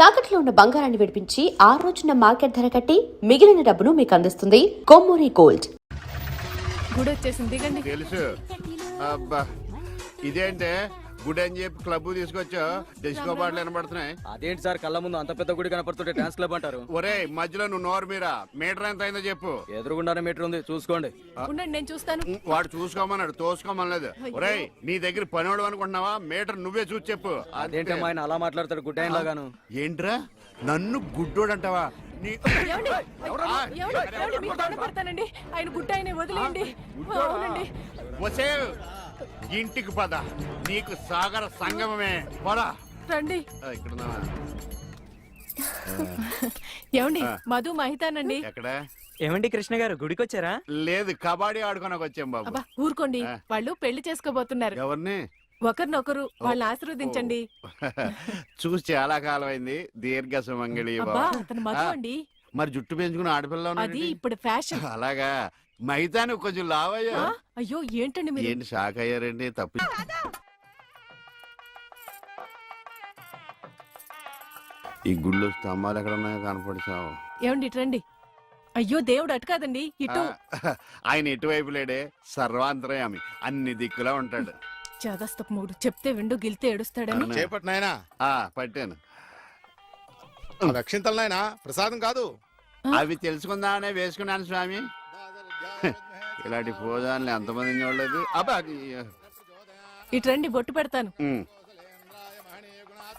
తాకట్లో ఉన్న బంగారాన్ని విడిపించి ఆ రోజున మార్కెట్ ధర కట్టి మిగిలిన డబ్బును మీకు అందిస్తుంది కొమ్మూరి గోల్డ్. గుడి వచ్చేసింది, దిగండి. తెలుసు. అబ్బా ఇదేంటే గుడి అని చెప్పి క్లబ్ తీసుకొచ్చా, డిస్కో బాటలు వినబడుతున్నాయి. అదేంటి సార్, కళ్ళ ముందు అంత పెద్ద గుడి కనపడుతుంటే డాన్స్ క్లబ్ అంటారు? ఒరే మధ్యలో నువ్వు నోరు మీరా, మీటర్ ఎంత అయిందో చెప్పు. ఎదురుగుండానే మీటర్ ఉంది, చూసుకోండి. ఉండండి, నేను చూస్తాను. వాడు చూసుకోమన్నాడు, తోసుకోమనలేదు. ఒరే నీ దగ్గర పనివాడు అనుకుంటున్నావా? మీటర్ నువ్వే చూసి చెప్పు. అదేంటమ్మా ఆయన అలా మాట్లాడతాడు గుడ్డాయన లాగాను? ఏంట్రా నన్ను గుడ్డోడు అంటావా? ఏమండి? మీకు దండపడతానండి. ఆయన గుడ్డ ఆయన వదిలేయండి. అవునండి. వసే ఇంటికి పద, నీకు సాగర సంగమమే. పద రండి. ఇక్కడ ఏమండి? మధు మహితానండి. ఎక్కడ? ఏమండి కృష్ణ గారు, గుడికి వచ్చారా? లేదు, కబడ్డీ ఆడుకోనకు వచ్చాం బాబు. అబ్బా ఊరుకోండి, వాళ్ళు పెళ్లి చేసుకోబోతున్నారు. ఎవరిని? ఒకరినొకరు వాళ్ళని ఆశీర్వదించండి. చూసి చాలా కాలం అయింది. దీర్ఘ సుమంగళి. అబ్బా అతను మధు అండి. మరి జుట్టు పెంచుకుని ఆడపిల్ల అది ఇప్పుడు ఫ్యాషన్. అలాగా? మైతాను కొంచెం లావయ్యా. అయ్యో ఏంటండి మీరు? ఏంటి షాక్ అయ్యారండి? తప్పు. ఈ గుళ్ళు స్తంభాలు ఎక్కడ ఉన్నాయో కనపడిచావు. ఏమండి ఇటు రండి. అయ్యో దేవుడు అటు కాదండి, ఇటు. ఆయన ఎటువైపు లేడే, సర్వాంతరయామి, అన్ని దిక్కులా ఉంటాడు. చదస్తపు మూడు చెప్తే విండు గిల్తే ఏడుస్తాడని. చేపట్టు నాయనా. పట్టాను. రక్షింతలు నాయనా, ప్రసాదం కాదు. అవి తెలుసుకుందామనే వేసుకున్నాను స్వామి. ఇలాంటి భోజనాలు ఎంతమంది చూడలేదు. అబ్బా ఇటు రండి, బొట్టు పెడతాను.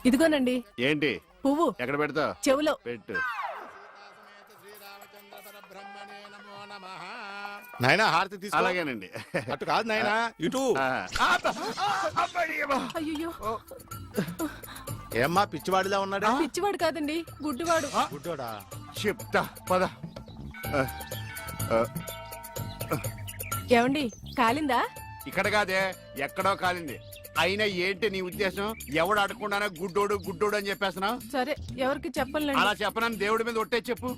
ఇదిగోనండి. ఏంటి? పువ్వు. ఎక్కడ పెడతావు? చెవులో పెట్టు. నాయనా హారతి తీసుకో. అలాగేనండి. అటు కాదు నాయనా, ఇటు. అయ్యో ఏమ్మా పిచ్చివాడిలా ఉన్నాడా? పిచ్చివాడు కాదండి, గుడ్డివాడు. గుడ్డోడా? చెప్తా పద. ఏమండి కాలిందా? ఇక్కడ కాదే, ఎక్కడో కాలింది. అయినా ఏంటి నీ ఉద్దేశం? ఎవడు అడగకుండానే గుడ్డోడు గుడ్డోడు అని చెప్పేస్తున్నావు? సరే, ఎవరికి చెప్పలేండి. అలా చెప్పనని దేవుడి మీద ఒట్టే చెప్పు.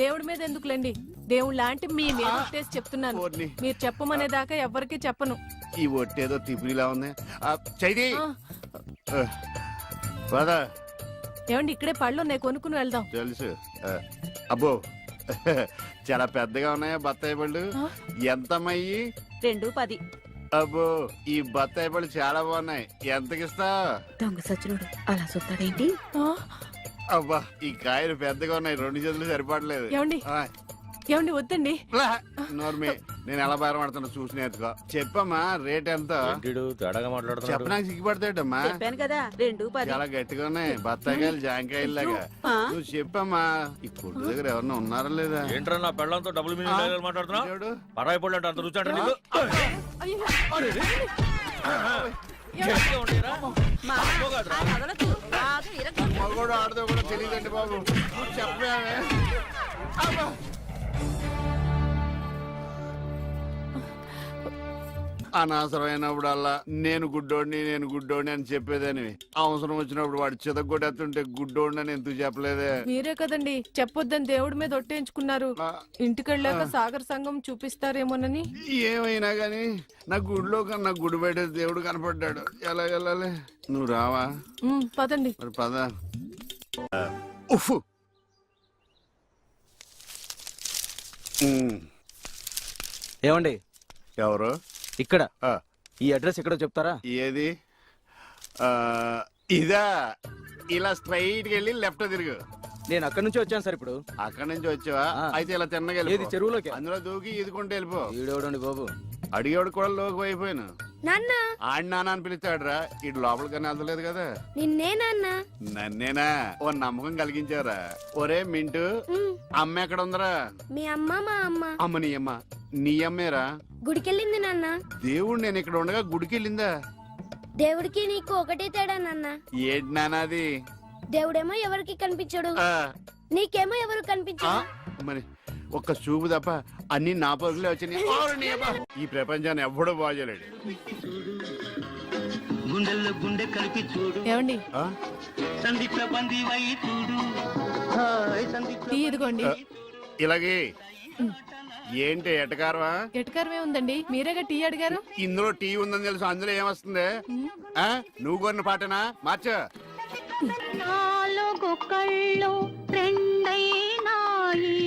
దేవుడి మీద ఎందుకులేండి, దేవుడు లాంటి మీ మీద ఒట్టేసి చెప్తున్నాను. మీరు చెప్పమనేదాకా ఎవరికి చెప్పను. ఈ ఒట్టేదో తిప్పిలా ఉంది. చైది పద. ఏమండి ఇక్కడే పళ్ళు ఉన్నాయి, కొనుక్కుని వెళ్దాం. తెలుసు. అబ్బో చాలా పెద్దగా ఉన్నాయా బత్తాయి పళ్ళు? ఎంతమ్మయ్యి? 2.10. అబ్బో ఈ బత్తాయి పళ్ళు చాలా బాగున్నాయి. ఎంతకిస్తా? దొంగ సచ్చినోడు అలా చూస్తాడేంటి? అబ్బా ఈ కాయలు పెద్దగా ఉన్నాయి, 2 చేతులు సరిపడలేదు. ఏమండి ఏమండి వద్దండి. నోర్మి, నేను ఎలా బయటపడుతున్నా చూసి నేర్చుకో. చెప్పమ్మా రేట్ ఎంత? చెప్పడానికి సిగ్గుపడతాడమ్మా. చెప్పాను కదా 2.10. చాలా గట్టిగా ఉన్నాయి బత్తాయికాయలు, జాంకాయలు లాగా. నువ్వు చెప్పమ్మా. ఈ కొట్టు దగ్గర ఎవరన్నా ఉన్నారా లేదా? ఏంట్రా నా పెళ్ళంతో డబుల్ మీనింగ్ మాట్లాడుతున్నావు? పరాయి పళ్ళు అంటే అంత రుచి అంటే నీకు? మగోడు ఆడదో కూడా తెలియదండి బాబు. చెప్పే అనవసరమైనప్పుడల్లా నేను గుడ్డోడిని అని చెప్పేదని, అవసరం వచ్చినప్పుడు వాడు చితగొట్టేస్తుంటే గుడ్డోడిని అని ఎందుకు చెప్పలేదే? మీరే కదండి చెప్పొద్దని దేవుడి మీద ఒట్టేయించుకున్నారు. ఇంటికెళ్ళాక సాగర్ సంఘం చూపిస్తారేమోనని. ఏమైనా గాని నా గుడిలో కన్నా గుడి బయట దేవుడు కనపడ్డాడు. ఎలా వెళ్ళాలి? నువ్వు రావా? పదండి. మరి పద. ఉఫ్. ఏమండి ఎవరు? ఇక్కడ ఈ అడ్రస్ ఎక్కడో చెప్తారా? ఏది? ఇదా? ఇలా స్ట్రైట్ గా వెళ్ళి లెఫ్ట్ తిరుగు. నేను అక్కడి నుంచి వచ్చాను సార్. ఇప్పుడు అక్కడి నుంచి వచ్చావా? అయితే ఇలా తిన్నగా ఏది చెరువులోకి? అందులో దూకి ఈదుకుంటే వెళ్ళిపో. ఈడేవడండి బాబు, అడిగేవాడు కూడా లోకి అయిపోయాను. నాన్న ఆడి నాన్న అని పిలుస్తాడురా. ఇటు లోపలికన్నా వెళ్తలేదు కదా. నిన్నే నాన్న. నన్నేనా? ఓ నమ్మకం కలిగించారా? ఒరే మింటూ, అమ్మ ఎక్కడ ఉందరా? మీ అమ్మ మా అమ్మ. అమ్మ నీ అమ్మ. నీ అమ్మేరా? గుడికెళ్ళింది నాన్న. దేవుడు నేను ఇక్కడ ఉండగా గుడికి వెళ్ళిందా? దేవుడికి నీకు ఒకటే తేడా నాన్న. ఏంటి నానాది? దేవుడేమో ఎవరికి కనిపించడు, నీకేమో ఎవరు కనిపించడు. మరి ఒక్క చూపు తప్ప అన్ని నా పరుగులే వచ్చినాయి. ఈ ప్రపంచాన్ని ఎవ్వడూ బాగోలేడు. ఏమండి ఇదిగోండి. ఇలాగే ఏంటి ఎటకారమా? ఎటకారమే ఉందండి, మీరేగా టీ అడిగారు. ఇందులో టీ ఉందని తెలుసు, అందులో ఏమొస్తుంది? నువ్వు కొన్న పాటనా? మార్చ నాలుగు కళ్ళు రెండైనాయి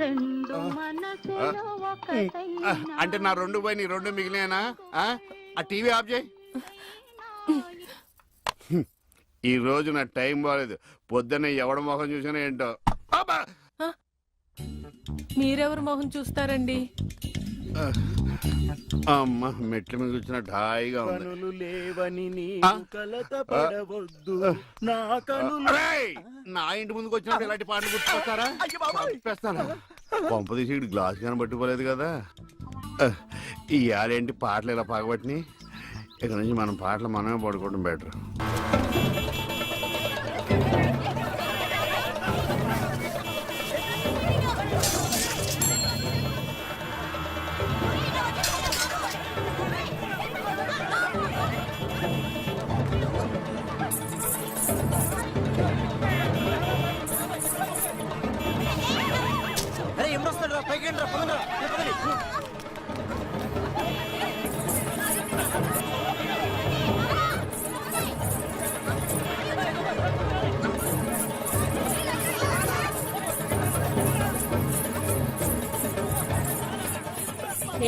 రెండు మనసులు ఒకటైనాయి. అంటే నా రెండు పోయి నీ రెండు మిగిలినా ఆ టీవీ ఆఫ్ చేయి. ఈ రోజు నా టైం బాగాలేదు. పొద్దున్న ఎవడ మొహం చూసినా ఏంటో. అబ్బా! మీరెవరు మొహం చూస్తారండి? అమ్మ మెట్ల మీద కూర్చున్నట్టు హాయిగా ఉంది. కనులు లేవని ఆ? కలత పడవద్దు నా కనులు అరేయ్! నా ఇంటి ముందుకు వచ్చినప్పుడు ఇలాంటి పాటలు గుర్తుకొస్తారా? చంపేస్తాను. పంప తీసి ఇటు గ్లాస్ కానీ పట్టుకోలేదు కదా. ఈ ఆడేంటి పాటలు ఇలా పగబట్టిని. ఇక నుంచి మనం పాటలు మనమే పడుకోవడం బెటర్.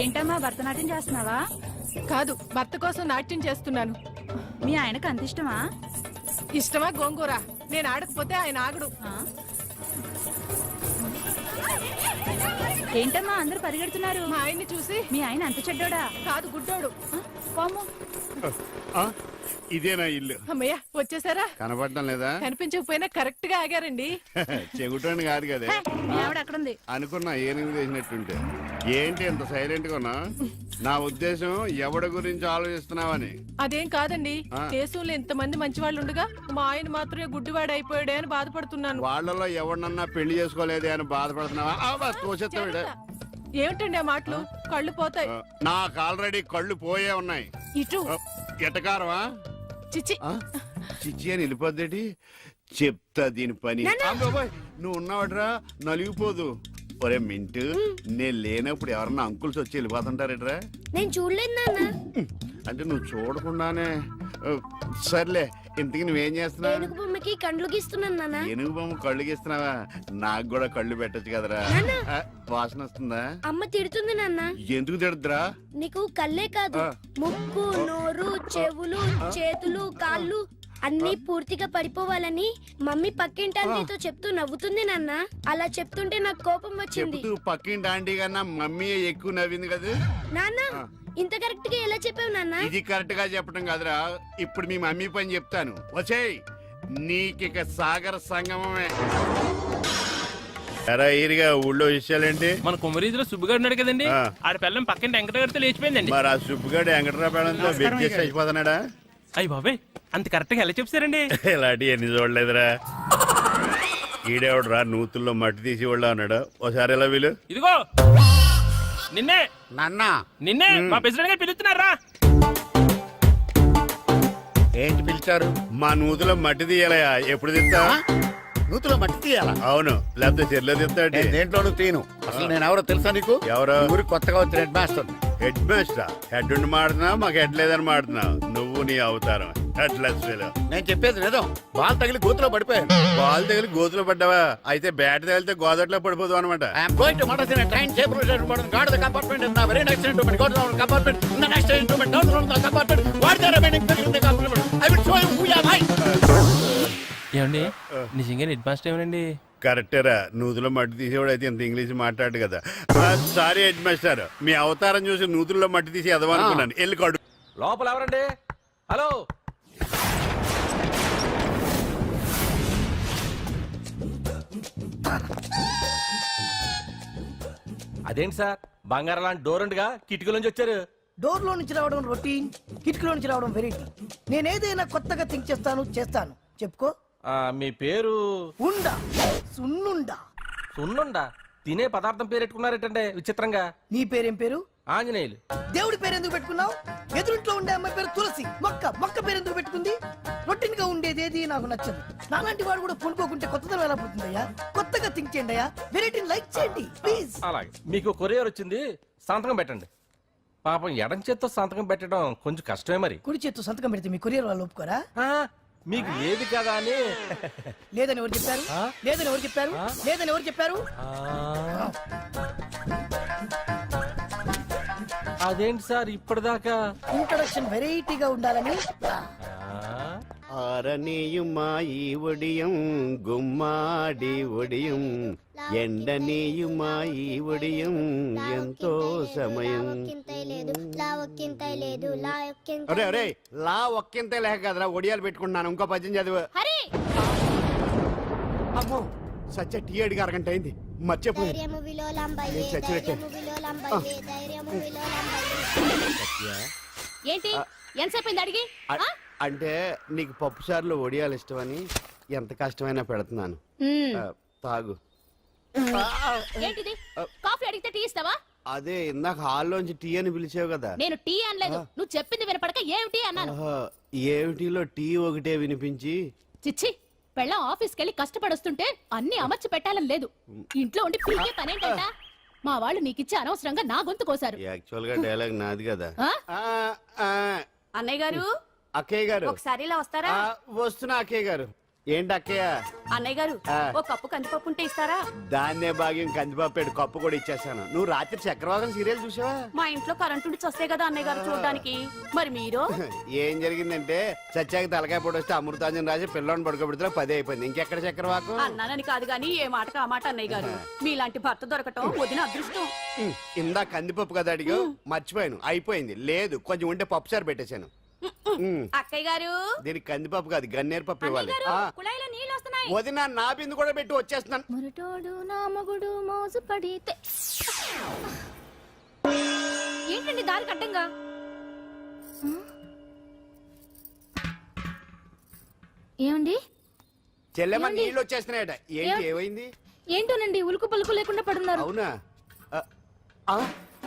ఏంటమ్మా భరతనాట్యం చేస్తున్నావా? కాదు, భర్త కోసం నాట్యం చేస్తున్నాను. మీ ఆయనకు అంత ఇష్టమా? ఇష్టమా గోంగూర? నేను ఆడకపోతే ఆయన ఆగడు. ఏంటమ్మా అందరూ పరిగెడుతున్నారు? మా ఆయన్ని చూసి. మీ ఆయన అంత చెడ్డోడా? కాదు, గుడ్డోడు. పాము. ఇదేనా ఇల్లు? అమ్మయ్య, వచ్చేసారా? కనపడటం లేదా? కనిపించకపోయినా కరెక్ట్ గా ఆగారండి. చెగుటోని కాదు కదే. మీ ఆవిడ అక్కడుంది. అనుకున్నా ఏనుగు చేసినట్టుంటే. ఏంటి ఎంత సైలెంట్ గా ఉన్నా? నా ఉద్దేశం ఎవడి గురించి ఆలోచిస్తున్నావని. అదేం కాదండి, ఆ. దేశంలో ఇంతమంది మంచి వాళ్ళు ఉండగా మా ఆయన మాత్రమే గుడ్డివాడు అయిపోయాడే అని బాధపడుతున్నాను. వాళ్ళలో ఎవరినన్నా పెళ్లి చేసుకోలేదే అని బాధపడుతున్నావా? తోచెత్తావిడ. ఏమిటండి ఆ మాటలు? కళ్ళు పోతాయి. నాకు ఆల్రెడీ కళ్ళు పోయే ఉన్నాయి. ఇటు ఎటకారమా? చిచి. చిచ్చి అని వెళ్ళిపోద్దేటి. చెప్తా దీని పని. అబ్బబ్బోయ్, నువ్వు ఉన్నావట్రా, నలిగిపోదు. ఒరే మింటు, నేను లేనప్పుడు ఎవరన్నా అంకుల్స్ వచ్చి వెళ్ళిపోతుంటారేట్రా? నేను చూడలేదు నాన్న. అంటే నువ్వు చూడకుండానే. సర్లే, ఇంతకి నువ్వేం చేస్తున్నావు? ఏనుగు బొమ్మకి కండ్లు గీస్తున్నాను నాన్న. ఏనుగు బొమ్మ కళ్ళు గీస్తున్నావా? నాకు కూడా కళ్ళు పెట్టచ్చు కదరా. ఆ, వాసన వస్తుందా? అమ్మ తిడుతుంది నాన్న. ఎందుకు తిడద్దురా? నీకు కళ్ళే కాదు, ముక్కు, నోరు, చెవులు, చేతులు, కాళ్ళు అన్ని పూర్తిగా పడిపోవాలని మమ్మీ పక్కింటి ఆంటీతో చెప్తూ నవ్వుతుంది నాన్న. అలా చెప్తుంటే నాకు కోపం వచ్చింది. చెప్తూ పక్కింటి ఆంటీ కన్నా మమ్మీ ఎక్కువ నవ్వింది కదా. నాన్న, ఇంత కరెక్ట్ గా ఎలా చెప్పావు నాన్న? ఇది కరెక్ట్ గా చెప్పడం కాదురా. ఇప్పుడు మీ మమ్మీ పని చెప్తాను. వచ్చేయ్, నీకిక సాగర సంగమమే. ఎరా ఈరిగా ఊళ్ళో విషయాలేంటి? మన కుమరీజులో సుబ్బుగాడు ఉన్నాడు కదండి, ఆ. ఆడ పిల్లం పక్కన వెంకటగారితో లేచిపోయిందండి. మరి ఆ సుబ్బుగాడు వెంకటరాపేడంతో వెచ్చేసి అయిపోతున్నాడా? అయ్యి బాబాయ్, అంత కరెక్ట్ గా ఎలా చెప్తారండి? ఇలాంటి ఎన్ని చూడలేదురా. ఈడేవడరా నూతుల్లో మట్టి తీసి వాళ్ళు అన్నాడు. ఓసారి ఎలా వీలు? ఇదిగో నిన్నే నాన్న నిన్నే మా ప్రెసిడెంట్ గారు పిలుస్తున్నారా? ఏంటి పిలిచారు? మా నూతులో మట్టి తీయాలయా. ఎప్పుడు తీస్తా? నూతులో మట్టి తీయాలా? అవును, లేకపోతే చెర్లో తీస్తాడు. దేంట్లోనూ తీను. అసలు నేను ఎవరో తెలుసా నీకు? ఎవరు? ఊరికి కొత్తగా వచ్చిన head master. Head master? Head ఉండి మాడుతున్నావు, మాకు హెడ్ లేదని మాడుతున్నావు. నువ్వు నీ అవతారం హెడ్లెస్ ఫెలో. నేను చెప్పేది నిజం. బాల్ తగిలి గోతులో పడిపోయాను. బాల్ తగిలి గోతులో పడ్డావా? అయితే బ్యాట్ తగిలితే గోదట్లో పడిపోదు అనమాట. ఐఎమ్ గోయింగ్ టు మడసిన train safe guard the compartment in the very next instrument go to the compartment in the next instrument down to the compartment what the remaining thing in the compartment I will show you who you are. ఏమండి నిజంగా advance ఏమనండి? కరెక్టేరా, నూతులో మట్టి తీసేవాడు అయితే ఇంత English మాట్లాడు కదా. Sorry head master, మీ అవతారం చూసి నూతుల్లో మట్టి తీసి ఎదవనుకున్నాను. వెళ్ళి కడు. లోపల ఎవరండి? హలో, అదేంటి సార్ బంగారం లాంటి డోర్ ఉండగా కిటికీ నుంచి వచ్చారు? డోర్ లో నుంచి రావడం రొటీన్, కిటికీలో నుంచి రావడం వెరైటీ. నేనేదైనా కొత్తగా థింక్ చేస్తాను. చెప్పుకో. మీ పేరు? ఉండా, సున్నుండా. సున్నుండా? తినే పదార్థం పేరు పెట్టుకున్నారేటండి విచిత్రంగా. నీ పేరేం పేరు? ఆంజనేయులు. దేవుడి పేరు ఎందుకు పెట్టుకున్నావు? ఎదురింట్లో ఉండే అమ్మాయి పేరు తులసి. మొక్క పేరు ఎందుకు పెట్టుకుంది? రొటీన్ గా ఉండేదేది నాకు నచ్చదు. నాలాంటి వాడు కూడా పూనుకోకుంటే కొత్తదనం ఎలా పుడుతుందయ్యా? కొత్తగా థింక్ చేయండి అయ్యా. వెరైటీని లైక్ చేయండి ప్లీజ్. అలాగే, మీకు కొరియర్ వచ్చింది, సంతకం పెట్టండి. పాపం ఎడం చేత్తో సంతకం పెట్టడం కొంచెం కష్టమే మరి. కుడి చేత్తో సంతకం పెడితే మీ కొరియర్ వాళ్ళు ఒప్పుకోరా? మీకు లేదు కదా అని లేదని ఎవరు చెప్పారు? లేదని ఎవరు చెప్పారు? లేదని ఎవరు చెప్పారు? అదేంటి సార్ ఇప్పటిదాకా ఇంట్రొడక్షన్ వెరైటీగా ఉండాలని. ആരനെയുമായി ഒടിയും ഗുമ്മാടി ഒടിയും ఎండనీయుమాయి ఒడియం ఎంతో సమయం. అరే అరే లా ఒక్కింతే లేక కదరా ఒడియాలు పెట్టుకుంటున్నాను. ఇంకో పద్యం చదివు. అమ్మో సత్య టీ అడిగి అరగంట అయింది. మర్చిపోయి ఏంటి ఎంతసేపు అడిగి అంటే నీకు పప్పు సార్లు ఒడియాలు ఇష్టమని ఎంత కష్టమైనా పెడుతున్నాను. తాగు. ఏంటిది కాఫీ అడిగితే టీ ఇస్తావా? అదే ఇందాక హాల్లోంచి టీ అని పిలిచావు కదా. నేను టీ అనలేదు, నువ్వు చెప్పింది వినపడక ఏమిటి అన్నాను. ఏమిటిలో టీ ఒకటే వినిపించి. చిచ్చి పెళ్ళం ఆఫీస్కి వెళ్ళి కష్టపడొస్తుంటే అన్ని అమర్చి పెట్టాలని లేదు. ఇంట్లో ఉండి పీకే పనేంటంట. మా వాళ్ళు నీకిచ్చి అనవసరంగా నా గొంతు కోసారు. యాక్చువల్ గా డైలాగ్ నాది కదా. అన్నయ్య గారు, అక్కయ్య గారు ఒకసారి ఇలా వస్తారా? వస్తున్నా అక్కయ్య గారు. ఏంటి అక్కయ్య? అన్నయ్య గారు ఒక కప్పు కందిపప్పు ఉంటే ఇస్తారా? దాన్నే భాగ్యం కందిపాపేడు కప్పు కూడా ఇచ్చేసాను. నువ్వు రాత్రి చక్రవాదం సీరియల్ చూసావా? మా ఇంట్లో కరెంటు ఉండి వస్తే కదా అన్నయ్య గారు చూడడానికి. మరి మీరు? ఏం జరిగిందంటే సత్యాకి తలకాయ పొడి వస్తే అమృతాంజన్ రాజు పిల్లని పడుకోబెడితే 10 అయిపోయింది. ఇంకెక్కడ చక్రవాకం? అన్నానని కాదు గాని ఏ మాటకు ఆ మాట అన్నయ్య గారు. మీలాంటి భర్త దొరకటం వదిన అదృష్టం. ఇందా కందిపప్పు కదా అడిగా, మర్చిపోయాను. అయిపోయింది. లేదు కొంచెం ఉంటే పప్పు సార్ పెట్టేశాను. అక్కయ్య గారు దీనికి కందిపప్పు కాదు గన్నేరు పప్పు ఇవ్వాలి. కుళాయిలో నీళ్ళు వస్తున్నాయి. వదిన నా బిందు కూడా పెట్టి వచ్చేస్తున్నాను. మురటోడు నా మగుడు మోజు పడితే. ఏంటండి దారి కట్టంగా? ఏమండి చెల్లెమ్మ నీళ్ళు వచ్చేస్తున్నాయట. ఏంటి ఏమైంది? ఏంటోనండి ఉలుకు పలుకు లేకుండా పడున్నారు. అవునా?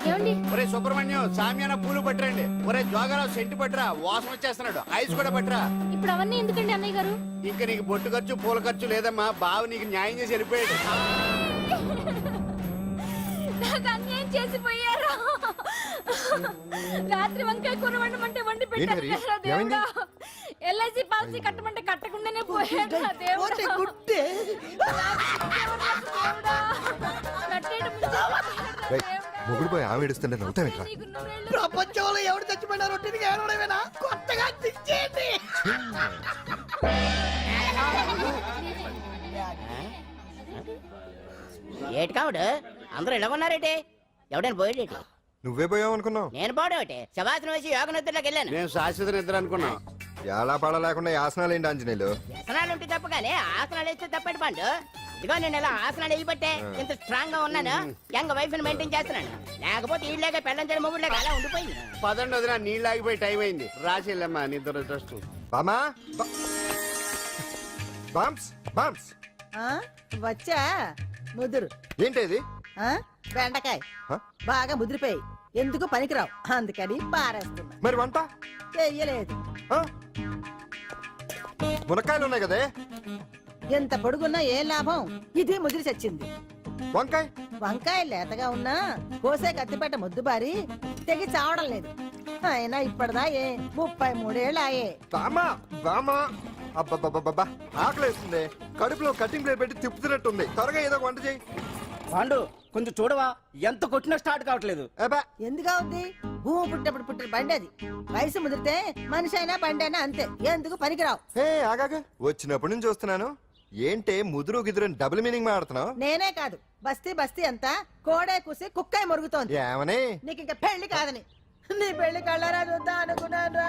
ఏమండి ఒరే సుబ్రహ్మణ్యం సామ్యాన పూలు పట్టరండి. ఒరే జోగరావు సెంటు పట్టరా, వాసన వచ్చేస్తున్నాడు. ఐస్ కూడా పట్టరా. ఇప్పుడు అవన్నీ ఎందుకండి అన్నయ్య గారు? ఇంకా నీకు బొట్టు ఖర్చు పూల ఖర్చు లేదమ్మా. బావ నీకు న్యాయం చేసి వెళ్ళిపోయాడు. నాకు అన్యాయం చేసిపోయారు. రాత్రి వంకాయ కూర వండమంటే వండి పెట్టారు. ఎల్ఐసి పాలసీ కట్టమంటే కట్టకుండానే పోయాడు. మొగుడు పోయి ఆమె ఏడుస్తుంటే నవ్వుతావేట్రా? ప్రపంచంలో ఎవరు చచ్చిపోయినా రొట్టెని ఏడవడమేనా? కొత్తగా తెచ్చేయండి. ఏటి కావుడు అందరూ ఇలా ఉన్నారేటి? ఎవడైనా పోయేటి? నువ్వే పోయావు అనుకున్నావు. నేను పోవడం శవాసనం వేసి యోగ నిద్రలోకి వెళ్ళాను. నేను శాశ్వత నిద్ర అనుకున్నా. ఎలా పాడ లేకుండా ఆసనాలు ఏంటి ఆంజనేయులు? వ్యసనాలు ఉంటే తప్ప కానీ ఆసనాలు వేస్తే తప్పటి పండు. ఇదిగో నేను ఇలా ఆసనాలు వేయబట్టే ఇంత స్ట్రాంగ్ గా ఉన్నాను. యంగ్ వైఫ్ ని మెయింటైన్ చేస్తున్నాను. లేకపోతే ఇళ్ళగా పెళ్ళం చేయడం మొగుళ్ళగా అలా ఉండిపోయింది. పదండి వదిన, నీళ్ళు ఆగిపోయి టైం అయింది. రాసేళ్ళమ్మా నిద్ర ట్రస్ట్. బామా బామ్స్ బామ్స్ వచ్చా ముదురు. ఏంటి బెండకాయ బాగా ముదిరిపోయి ఎందుకు పనికిరావు, అందుకని పారేస్తున్నా. మరి వంట చెయ్యలేదు. మునక్కాయలు ఉన్నాయి కదే. ఎంత పొడుగున్నా ఏం లాభం? ఇది ముదిరి చచ్చింది. వంకాయ వంకాయ లేతగా ఉన్నా కోసే కత్తిపేట ముద్దు బారి తెగి చావడం లేదు. అయినా ఇప్పటిదా 33 ఏళ్ళు ఆయే. బామా బామా అబ్బబ్బబ్బబ్బా ఆకలేస్తుంది. కడుపులో కటింగ్ ప్లేట్ పెట్టి తిప్పుతున్నట్టుంది. త్వరగా ఏదో వంట చేయి. పాండు కొంచెం చూడవా, ఎంత కొట్టినా స్టార్ట్ కావట్లేదు. ఎందుగా ఉంది? భూమి పుట్టినప్పుడు పుట్టిన బండి అది. వయసు ముదిరితే మనిషి అయినా బండి అయినా అంతే. ఎందుకు పనికిరావు. ఆగాగా వచ్చినప్పటి నుంచి చూస్తున్నాను. ఏంటే ముదురు గిదురు డబుల్ మీనింగ్ మాడుతున్నావు? నేనే కాదు బస్తీ బస్తీ అంతా కోడే కూసి కుక్కాయ మురుగుతోంది. ఏమని? నీకు ఇంకా పెళ్లి కాదని. నీ పెళ్లి కళ్ళరా చూద్దాం అనుకున్నాను.